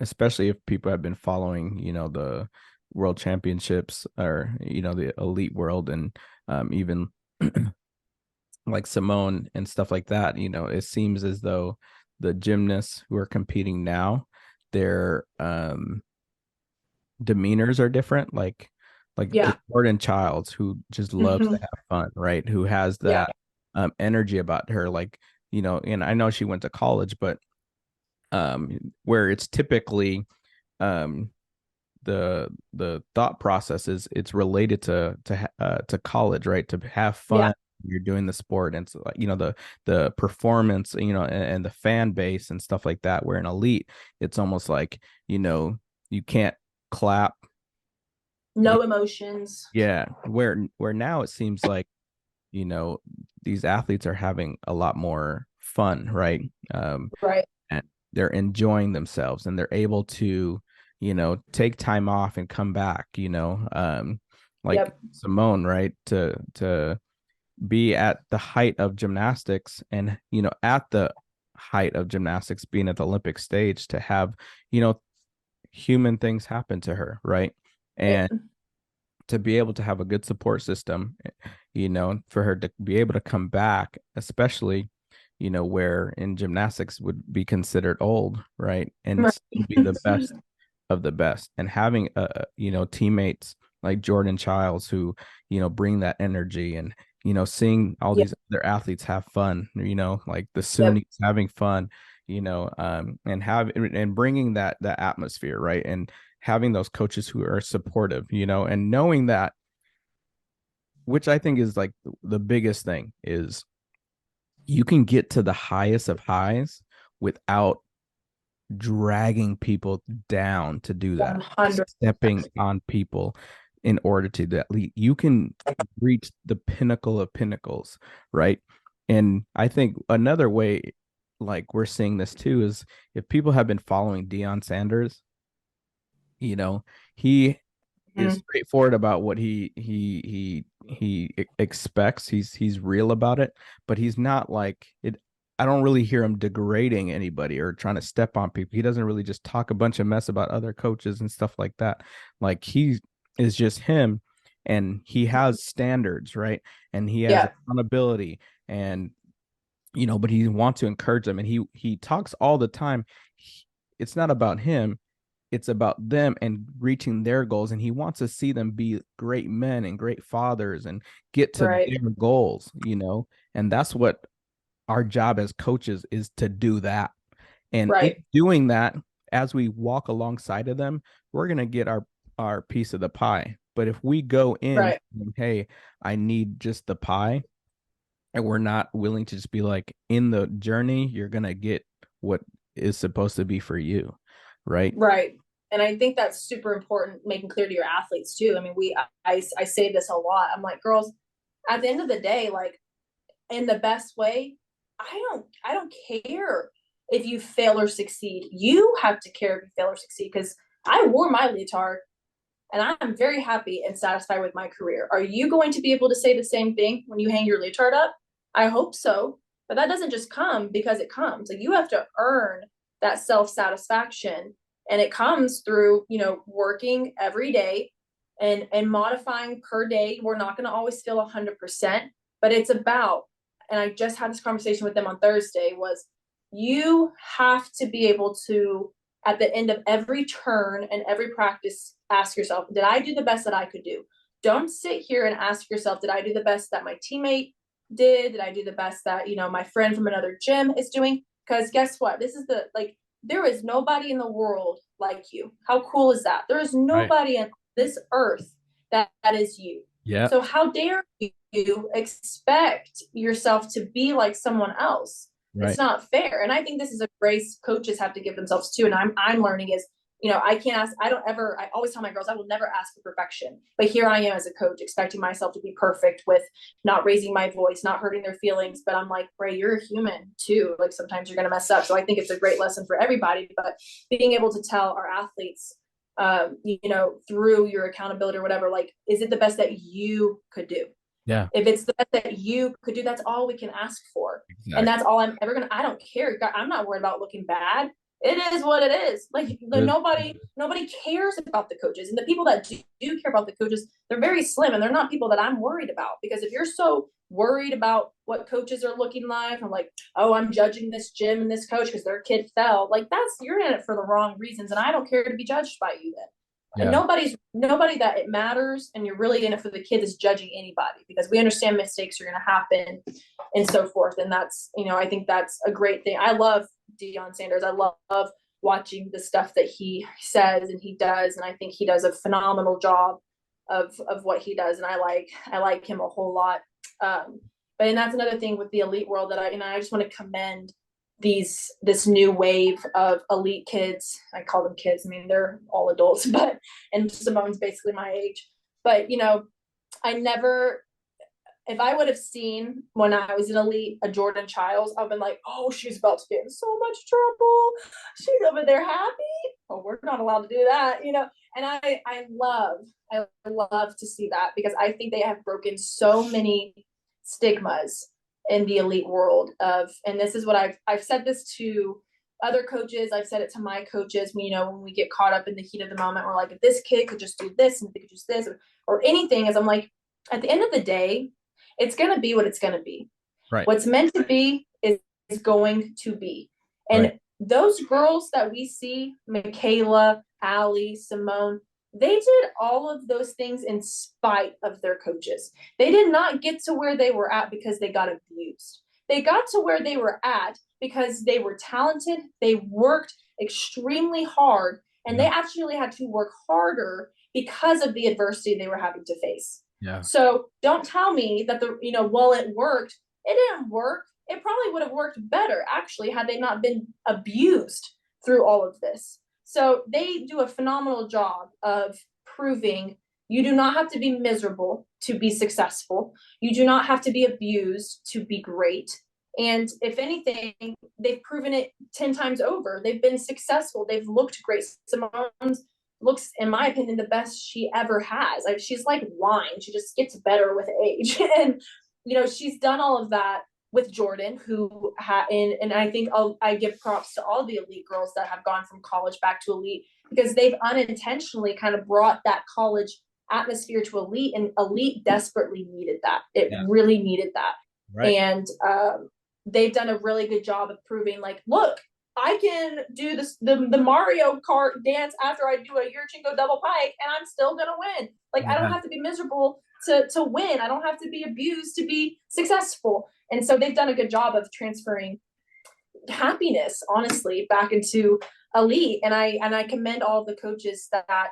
especially if people have been following, the world championships, or, the elite world, and even like Simone and stuff like that. It seems as though the gymnasts who are competing now, their demeanors are different. Like Jordan Childs, who just loves to have fun, right? Who has that energy about her, like, and I know she went to college, but where it's typically the thought process is it's related to college, right? To have fun. You're doing the sport, and so, the performance, and the fan base and stuff like that. Where in elite, it's almost like, you can't clap, no emotions. Yeah. Where now it seems like, these athletes are having a lot more fun, right? Right. And they're enjoying themselves, and they're able to, take time off and come back, Simone, right? To be at the height of gymnastics, and, at the height of gymnastics, being at the Olympic stage, to have, human things happen to her, right? And to be able to have a good support system, for her to be able to come back, especially, where in gymnastics would be considered old, right? And still be the best of the best, and having teammates like Jordan Childs who, bring that energy, and seeing all Yeah. these other athletes have fun, like the Yep. Sunnis having fun, and bringing that atmosphere, right? And having those coaches who are supportive, and knowing that, which I think is like the biggest thing is you can get to the highest of highs without dragging people down to do that, 100%. stepping on people in order to that you can reach the pinnacle of pinnacles, right? And I think another way, like we're seeing this too, is if people have been following Deion Sanders, he is Mhm. straightforward about what he expects. He's real about it, but he's not like it. I don't really hear him degrading anybody or trying to step on people. He doesn't really just talk a bunch of mess about other coaches and stuff like that. Like he is just him, and he has standards, right? And he has Yeah. accountability, and but he wants to encourage them, and he talks all the time. It's not about him, it's about them and reaching their goals, and he wants to see them be great men and great fathers and get to Right. their goals, and that's what our job as coaches is, to do that. And in Right. doing that, as we walk alongside of them, we're going to get our piece of the pie. But if we go in Right. saying, hey, I need just the pie, and we're not willing to just be like, in the journey you're going to get what is supposed to be for you, right? Right. And I think that's super important, making clear to your athletes too. I mean, I say this a lot. I'm like, girls, at the end of the day, like, in the best way, I don't care if you fail or succeed. You have to care if you fail or succeed, because I wore my leotard and I'm very happy and satisfied with my career. Are you going to be able to say the same thing when you hang your leotard up? I hope so. But that doesn't just come because it comes. Like, you have to earn that self-satisfaction. And it comes through, working every day and modifying per day. We're not going to always feel 100%, but it's about, and I just had this conversation with them on Thursday, was you have to be able to, at the end of every turn and every practice, ask yourself, did I do the best that I could do? Don't sit here and ask yourself, did I do the best that my teammate did? Did I do the best that, my friend from another gym is doing? Because guess what? This is there is nobody in the world like you. How cool is that? There is Right. nobody on this earth that is you. Yeah. So how dare you expect yourself to be like someone else? It's Right. not fair. And I think this is a grace coaches have to give themselves too. And I'm learning is, I can't ask, I always tell my girls, I will never ask for perfection. But here I am as a coach, expecting myself to be perfect with not raising my voice, not hurting their feelings. But I'm like, Braie, you're a human too. Like, sometimes you're going to mess up. So I think it's a great lesson for everybody. But being able to tell our athletes, through your accountability or whatever, like, is it the best that you could do? Yeah. If it's the best that you could do, that's all we can ask for. And Exactly. that's all I don't care. I'm not worried about looking bad. It is what it is. Like, Good. nobody cares about the coaches. And the people that do care about the coaches, they're very slim, and they're not people that I'm worried about. Because if you're so worried about what coaches are looking like, or like, oh, I'm judging this gym and this coach because their kid fell, like, you're in it for the wrong reasons. And I don't care to be judged by you then. And Yeah. nobody that it matters, and you're really in it for the kid, is judging anybody, because we understand mistakes are going to happen and so forth. And that's, I think that's a great thing. I love Deion Sanders. I love watching the stuff that he says and he does, and I think he does a phenomenal job of what he does, and I like him a whole lot. But and that's another thing with the elite world that I just want to commend this new wave of elite kids. I call them kids. I mean, they're all adults, but and Simone's basically my age. But I never, if I would have seen when I was an elite a Jordan Childs, I've been like, oh, she's about to get in so much trouble. She's over there happy. Oh, we're not allowed to do that. And I love to see that, because I think they have broken so many stigmas in the elite world and this is what I've said this to other coaches. I've said it to my coaches. When we get caught up in the heat of the moment, we're like, if this kid could just do this, and if they could just this, or anything, is I'm like, at the end of the day, it's going to be what it's going to be. Right. What's meant to be is going to be. Right. And those girls that we see, Michaela, Allie, Simone, They did all of those things in spite of their coaches. They did not get to where they were at because they got abused. They got to where they were at because they were talented, they worked extremely hard, and they Yeah. actually had to work harder because of the adversity they were having to face. Yeah. So don't tell me that well, it worked. It didn't work. It probably would have worked better, actually, had they not been abused through all of this. So they do a phenomenal job of proving you do not have to be miserable to be successful. You do not have to be abused to be great. And if anything, they've proven it 10 times over. They've been successful. They've looked great. Simone's looks, in my opinion, the best she ever has. Like, she's like wine. She just gets better with age. And, she's done all of that with Jordan, who and I think I give props to all the elite girls that have gone from college back to elite, because they've unintentionally kind of brought that college atmosphere to elite, and elite desperately needed that. It Yeah. really needed that. Right. And they've done a really good job of proving, like, look, I can do the Mario Kart dance after I do a Yurchenko double pike, and I'm still gonna win. Like, I don't have to be miserable to win. I don't have to be abused to be successful. And so they've done a good job of transferring happiness, honestly, back into elite. And I commend all of the coaches that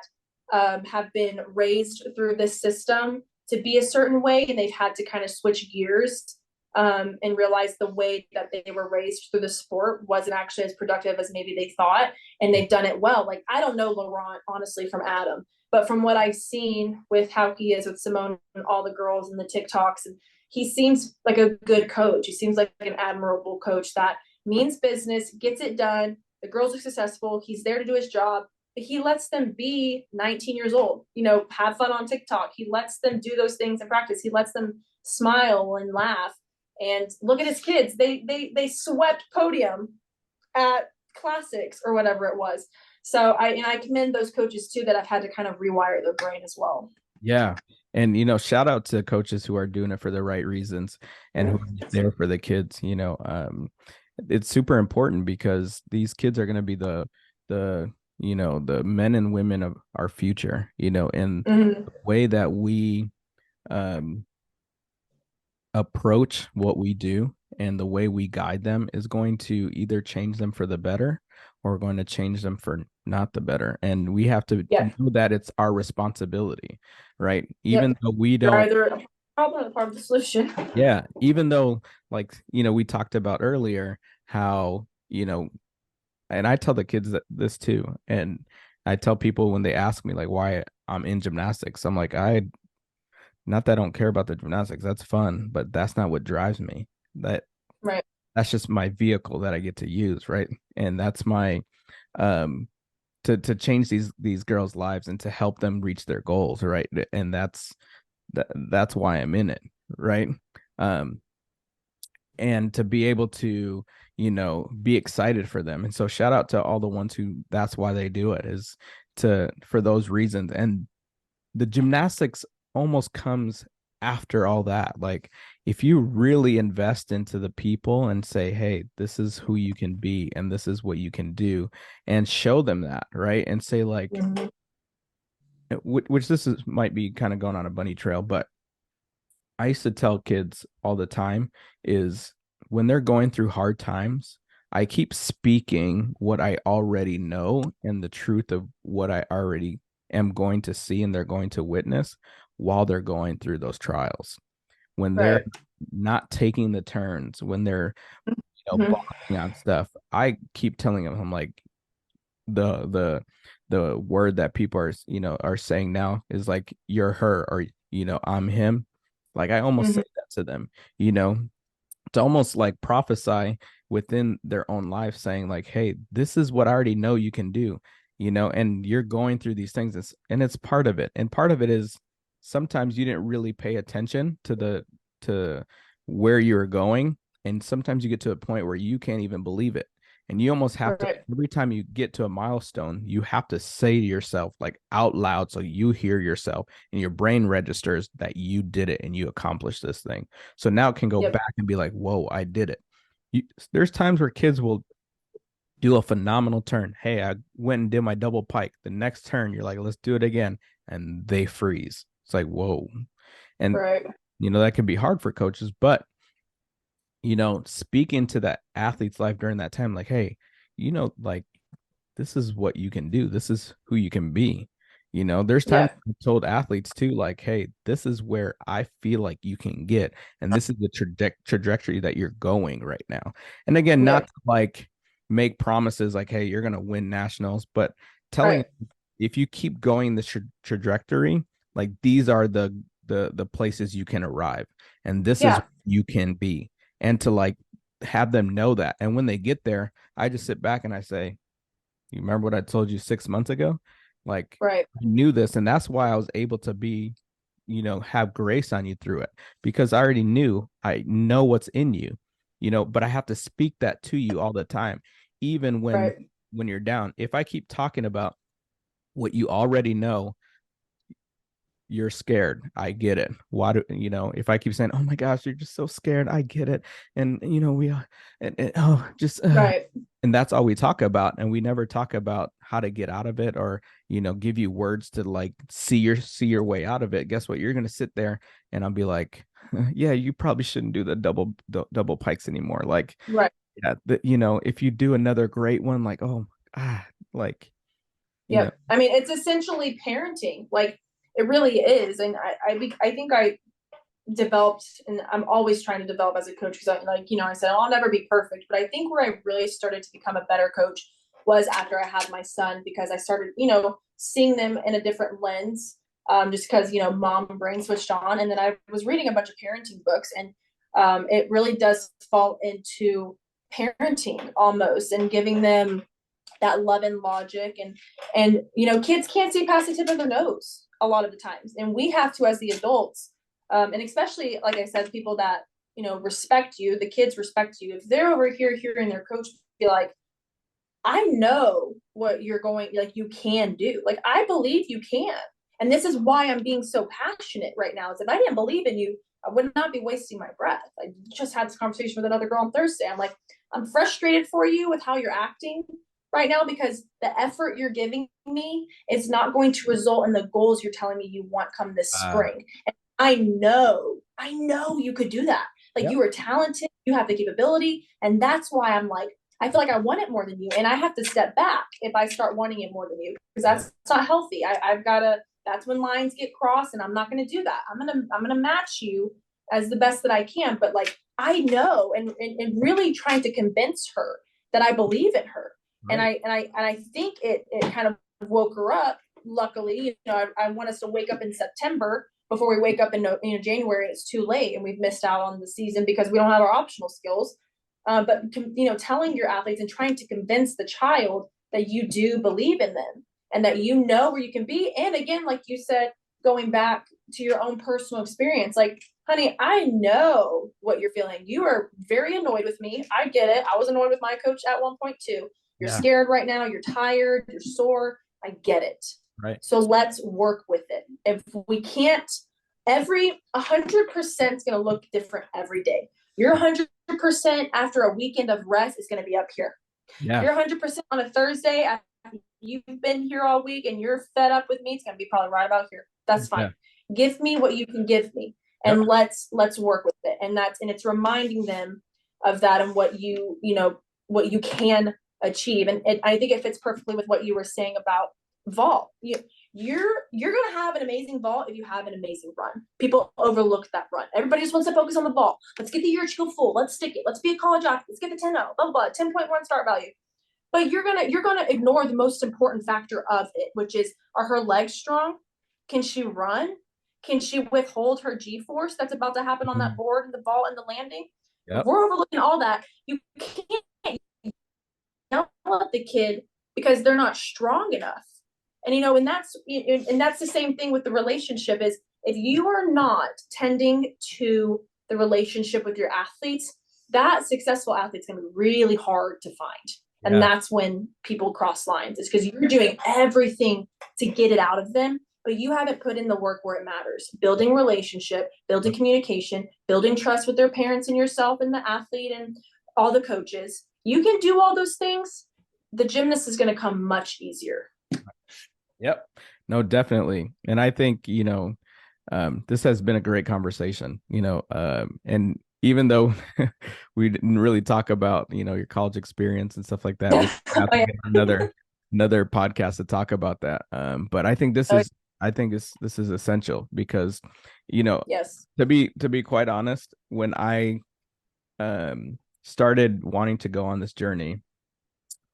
have been raised through this system to be a certain way, and they've had to kind of switch gears and realize the way that they were raised through the sport wasn't actually as productive as maybe they thought, and they've done it well. Like, I don't know Laurent, honestly, from Adam, but from what I've seen with how he is with Simone and all the girls and the TikToks, and he seems like a good coach. He seems like an admirable coach that means business, gets it done. The girls are successful. He's there to do his job. But he lets them be 19 years old, have fun on TikTok. He lets them do those things in practice. He lets them smile and laugh. And look at his kids. They swept podium at classics or whatever it was. So I commend those coaches too that have had to kind of rewire their brain as well. Yeah. And shout out to coaches who are doing it for the right reasons and who are there for the kids. It's super important because these kids are going to be the the men and women of our future, and Mm-hmm. the way that we approach what we do and the way we guide them is going to either change them for the better or going to change them for not the better. And we have to know that it's our responsibility, right? Even though we You're don't either a problem or part of the solution. Yeah, even though, like, we talked about earlier how, and I tell the kids this too, and I tell people when they ask me like why I'm in gymnastics, I'm like, not that I don't care about the gymnastics, that's fun, but that's not what drives me. Right. That's just my vehicle that I get to use, right? And that's my to change these girls' lives and to help them reach their goals, right? And that's why I'm in it, right? And to be able to be excited for them. And so shout out to all the ones who that's why they do it, is for those reasons. And the gymnastics almost comes after all that. Like, if you really invest into the people and say, hey, this is who you can be and this is what you can do, and show them that, right? And say, like, which this might be kind of going on a bunny trail, but I used to tell kids all the time is when they're going through hard times, I keep speaking what I already know and the truth of what I already am going to see and they're going to witness while they're going through those trials. When they're not taking the turns, when they're bombing on stuff, I keep telling them, I'm like, the word that people are saying now is like, you're her, or I'm him. Like, I almost say that to them, to almost like prophesy within their own life, saying like, hey, this is what I already know you can do, and you're going through these things, and it's part of it. And part of it is sometimes you didn't really pay attention to where you're going, and sometimes you get to a point where you can't even believe it. And you almost have to, every time you get to a milestone, you have to say to yourself, like, out loud, so you hear yourself and your brain registers that you did it and you accomplished this thing. So now it can go back and be like, whoa, I did it. There's times where kids will do a phenomenal turn. Hey, I went and did my double pike. The next turn, you're like, let's do it again. And they freeze. It's like, whoa. And, Right. that can be hard for coaches, but, speak into that athlete's life during that time, like, hey, like, this is what you can do. This is who you can be. There's times Yeah. I told athletes too, like, hey, this is where I feel like you can get, and this is the trajectory that you're going right now. And again, not Yeah. to, like, make promises like, hey, you're gonna win nationals, but telling, Right. if you keep going this trajectory, like, these are the places you can arrive, and this is Yeah. what you can be, and to, like, have them know that. And when they get there, I just sit back and I say, you remember what I told you 6 months ago? Like, Right. I knew this, and that's why I was able to be, have grace on you through it, because I already knew, I know what's in you, but I have to speak that to you all the time, even Right. when you're down. If I keep talking about what you already know, you're scared. I get it. Why do if I keep saying, "Oh my gosh, you're just so scared," I get it. And we are, and oh, just Right. and that's all we talk about, and we never talk about how to get out of it, or give you words to, like, see your way out of it. Guess what? You're gonna sit there, and I'll be like, yeah, you probably shouldn't do the double pikes anymore. Like, Right. yeah, if you do another great one, like, oh, like, you know, Yep. I mean, it's essentially parenting. Like it really is. And I think I developed, and I'm always trying to develop as a coach because I said I'll never be perfect, but I think where I really started to become a better coach was after I had my son, because I started, seeing them in a different lens. Just because, mom brain switched on. And then I was reading a bunch of parenting books, and it really does fall into parenting almost, and giving them that love and logic. And kids can't see past the tip of their nose a lot of the times, and we have to as the adults. And especially, like I said, people that respect you, the kids respect you. If they're over here hearing their coach be like, I know what you're going, like, you can do, like, I believe you can, and this is why I'm being so passionate right now. Is if I didn't believe in you, I would not be wasting my breath. I just had this conversation with another girl on Thursday. I'm like, I'm frustrated for you with how you're acting right now, because the effort you're giving me is not going to result in the goals you're telling me you want come this spring. And I know you could do that. Like, yep, you are talented, you have the capability, and that's why I'm like, I feel like I want it more than you, and I have to step back if I start wanting it more than you, because that's not healthy. I've got to. That's when lines get crossed, and I'm not going to do that. I'm gonna match you as the best that I can, but like, I know, and really trying to convince her that I believe in her, and right, I think it kind of woke her up. Luckily, I want us to wake up in September before we wake up in January. It's too late, and we've missed out on the season because we don't have our optional skills. But telling your athletes and trying to convince the child that you do believe in them, and that you know where you can be. And again, like you said, going back to your own personal experience, like, honey, I know what you're feeling. You are very annoyed with me. I get it. I was annoyed with my coach at one point too. You're yeah, scared right now. You're tired. You're sore. I get it. right, So let's work with it. If we can't, every 100% is going to look different every day. Your 100% after a weekend of rest is going to be up here. yeah, Your 100% on a Thursday after you've been here all week and you're fed up with me, it's going to be probably right about here. That's yeah, fine. Give me what you can give me, yep, and let's work with it. And it's reminding them of that, and what you can achieve. And I think it fits perfectly with what you were saying about vault. You're gonna have an amazing vault if you have an amazing run. People overlook that run. Everybody just wants to focus on the vault. Let's get the year go full. Let's stick it. Let's be a college athlete. Let's get the 10-0, blah blah blah, 10.1 start value. But you're gonna ignore the most important factor of it, which is, are her legs strong? Can she run? Can she withhold her G force that's about to happen on that mhm, board and the vault and the landing? If yep, we're overlooking all that, you can't yell at the kid because they're not strong enough. And that's the same thing with the relationship. Is if you are not tending to the relationship with your athletes, that successful athlete's going to be really hard to find. And yeah, that's when people cross lines, is because you're doing everything to get it out of them, but you haven't put in the work where it matters. Building relationship, building yep, communication, building trust with their parents and yourself and the athlete and all the coaches. You can do all those things. the gymnast is going to come much easier. Yep. No, definitely. And I think, this has been a great conversation, and even though we didn't really talk about, your college experience and stuff like that, we have Oh, to yeah. get another podcast to talk about that. But I think this is essential because, Yes. to be quite honest, when I started wanting to go on this journey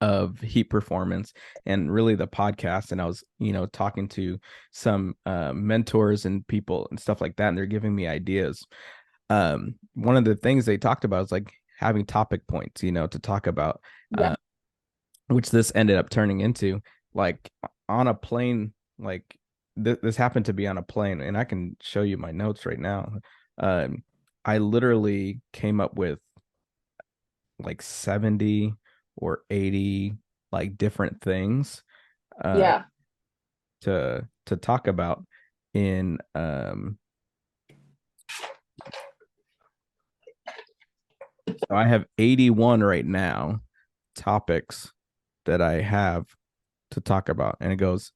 of heat performance and really the podcast, and I was talking to some mentors and people and stuff like that, and they're giving me ideas. One of the things they talked about is like having topic points, to talk about, Yeah. which this ended up turning into, like, on a plane. Like, this happened to be on a plane, and I can show you my notes right now. I literally came up with like 70 or 80 like different things uh Yeah. to talk about in so I have 81 right now topics that I have to talk about, and it goes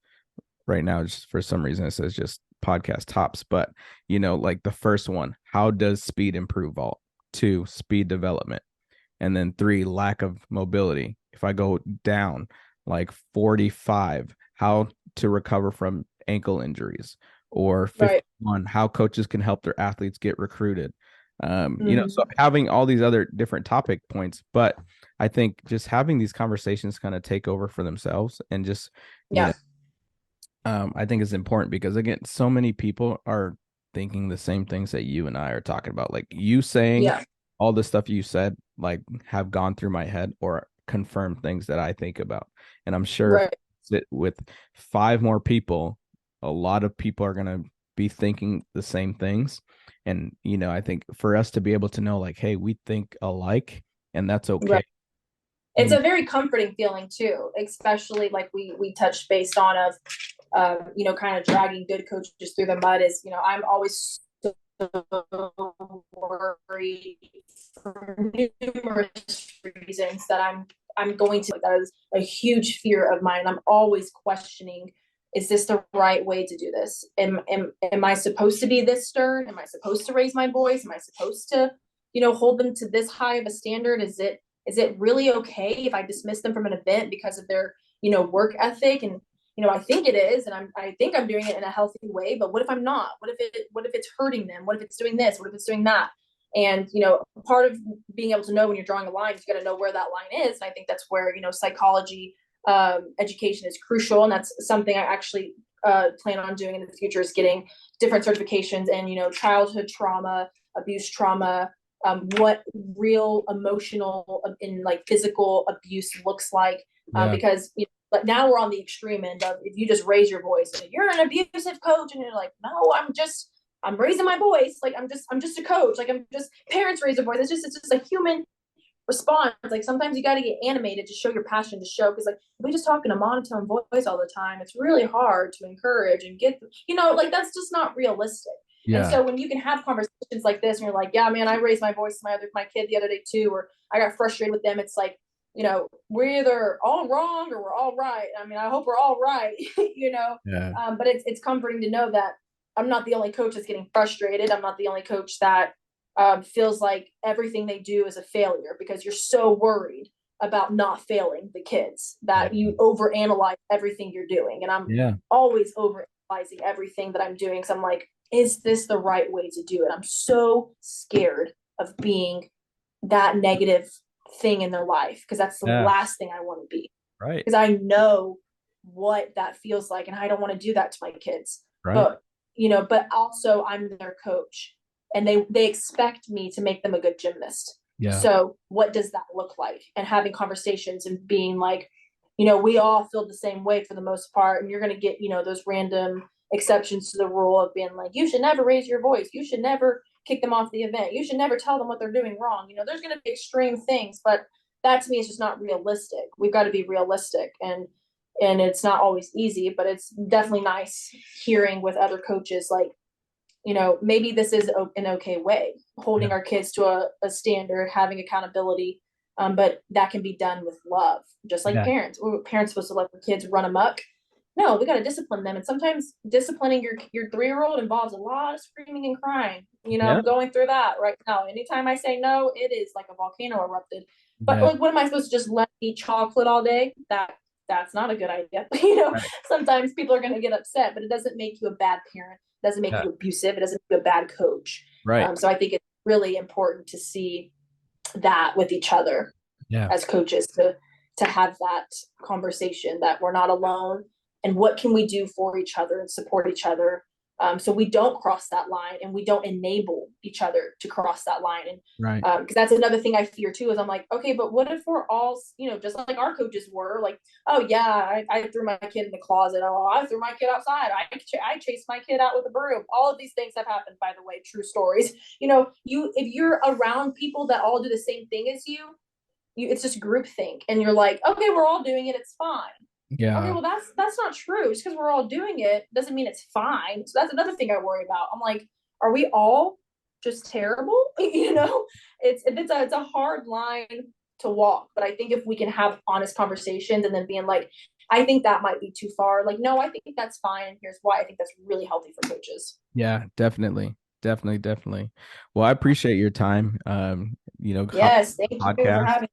right now, just for some reason it says just podcast tops, but like the first one, how does speed improve vault? 2, speed development. And then 3, lack of mobility. If I go down, like 45, how to recover from ankle injuries. Or Right. 51, how coaches can help their athletes get recruited. So Mm-hmm. having all these other different topic points, but I think just having these conversations kind of take over for themselves, and just, you Yeah. know I think is important because, again, so many people are thinking the same things that you and I are talking about. Like, you saying Yeah. all the stuff you said, like, have gone through my head or confirmed things that I think about. And I'm sure if I Right. sit with 5 more people, a lot of people are going to be thinking the same things. And, I think for us to be able to know, like, hey, we think alike, and that's okay. Right. It's a very comforting feeling too, especially like we touched based on of kind of dragging good coaches through the mud is, I'm always so worried for numerous reasons that I'm going to, that is a huge fear of mine. I'm always questioning, is this the right way to do this? Am I supposed to be this stern? Am I supposed to raise my voice? Am I supposed to, hold them to this high of a standard? Is it really okay if I dismiss them from an event because of their, work ethic? And I think it is, and I think I'm doing it in a healthy way. But what if I'm not? What if it's hurting them? What if it's doing this? What if it's doing that? And part of being able to know when you're drawing a line is you got to know where that line is. And I think that's where psychology education is crucial, and that's something I actually plan on doing in the future, is getting different certifications and childhood trauma, abuse trauma, what real emotional and like physical abuse looks like, Yeah. because but now we're on the extreme end of, if you just raise your voice, you're an abusive coach, and you're like, no, I'm raising my voice, like I'm just a coach, like I'm just, parents raise their voice, it's just a human response. Like sometimes you got to get animated to show your passion, to show, because like if we just talk in a monotone voice all the time, it's really hard to encourage and get, like that's just not realistic. And Yeah. so when you can have conversations like this and you're like, yeah, man, I raised my voice to my kid the other day too, or I got frustrated with them, it's like, we're either all wrong or we're all right. I mean, I hope we're all right. Yeah. But it's comforting to know that I'm not the only coach that's getting frustrated. I'm not the only coach that feels like everything they do is a failure, because you're so worried about not failing the kids Yeah. that you overanalyze everything you're doing. And I'm Yeah. always overanalyzing everything that I'm doing, because I'm like, is this the right way to do it? I'm so scared of being that negative thing in their life, because that's the Yeah. last thing I want to be, Right. because I know what that feels like, and I don't want to do that to my kids. Right. But also I'm their coach, and they expect me to make them a good gymnast. Yeah. So what does that look like? And having conversations and being like, we all feel the same way for the most part, and you're going to get those random exceptions to the rule of being like, you should never raise your voice, you should never kick them off the event, you should never tell them what they're doing wrong. There's going to be extreme things, but that to me is just not realistic. We've got to be realistic, and it's not always easy, but it's definitely nice hearing with other coaches like, maybe this is an okay way, holding Yeah. our kids to a standard, having accountability, But that can be done with love, just like Yeah. parents. Parents supposed to let their kids run amok. No, we got to discipline them. And sometimes disciplining your 3-year-old involves a lot of screaming and crying. Yeah. I'm going through that right now. Anytime I say no, it is like a volcano erupted. But Yeah. like, what am I supposed to just let me eat chocolate all day? That's not a good idea. Right. Sometimes people are going to get upset, but it doesn't make you a bad parent. It doesn't make Yeah. you abusive. It doesn't make you a bad coach. Right. So I think it's really important to see that with each other Yeah. as coaches, to have that conversation that we're not alone, and what can we do for each other and support each other, so we don't cross that line and we don't enable each other to cross that line. And Right. because that's another thing I fear too, is I'm like, okay, but what if we're all, just like our coaches were like, oh yeah, I threw my kid in the closet, oh I threw my kid outside, I chased my kid out with a broom. All of these things have happened, by the way, true stories. If you're around people that all do the same thing as it's just groupthink, and you're like, okay, we're all doing it, it's fine. Okay, Yeah. well, that's not true. Just because we're all doing it doesn't mean it's fine. So that's another thing I worry about. I'm like, are we all just terrible? It's a hard line to walk. But I think if we can have honest conversations, and then being like, I think that might be too far. Like, no, I think that's fine, and here's why. I think that's really healthy for coaches. Yeah, definitely. Definitely, definitely. Well, I appreciate your time. Hop Yes, thank you for podcast. having.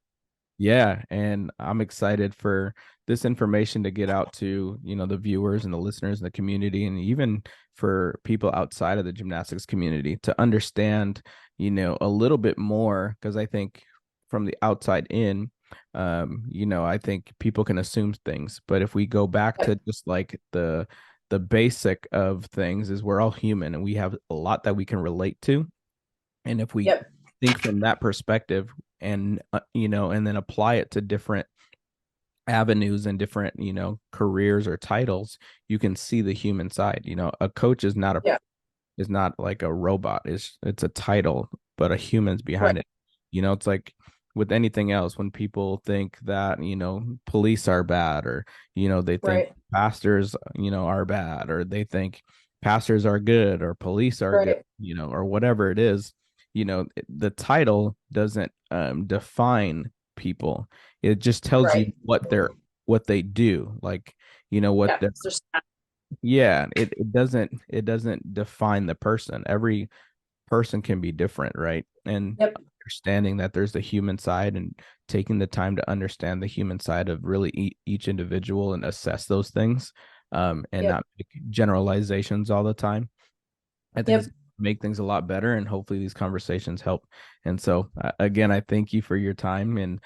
Yeah, and I'm excited for this information to get out to, the viewers and the listeners in the community, and even for people outside of the gymnastics community to understand, a little bit more, because I think from the outside in, I think people can assume things, but if we go back to just like the basic of things is we're all human and we have a lot that we can relate to. And if we Yep, think from that perspective and, and then apply it to different avenues and different, careers or titles, you can see the human side. A coach yep, is not like a robot. It's a title, but a human's right, behind it. It's like with anything else, when people think that, police are bad, or, they think right, pastors, are bad, or they think pastors are good or police are good, right, or whatever it is, the title doesn't define people. It just tells you right. what they do. Like, what Yeah, they're so there's yeah, it doesn't define the person. Every person can be different, right? And yep, understanding that there's the human side and taking the time to understand the human side of really each individual and assess those things, and yep, not make generalizations all the time. I think it's yep. make things a lot better, and hopefully these conversations help. And so, again, I thank you for your time. And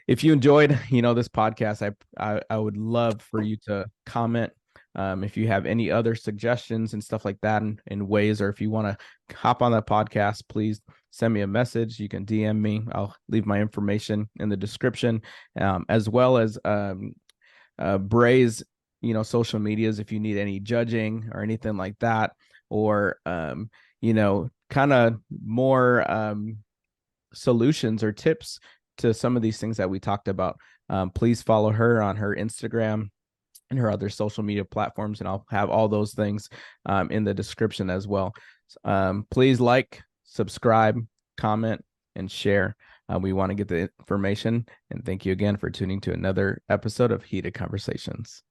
if you enjoyed, this podcast, I would love for you to comment. If you have any other suggestions and stuff like that, and ways, or if you want to hop on that podcast, please send me a message. You can DM me. I'll leave my information in the description, as well as Braie's, social medias, if you need any judging or anything like that, or kind of more solutions or tips to some of these things that we talked about. Please follow her on her Instagram and her other social media platforms, and I'll have all those things in the description as well. Please like, subscribe, comment, and share. We want to get the information. And thank you again for tuning to another episode of Heated Conversations.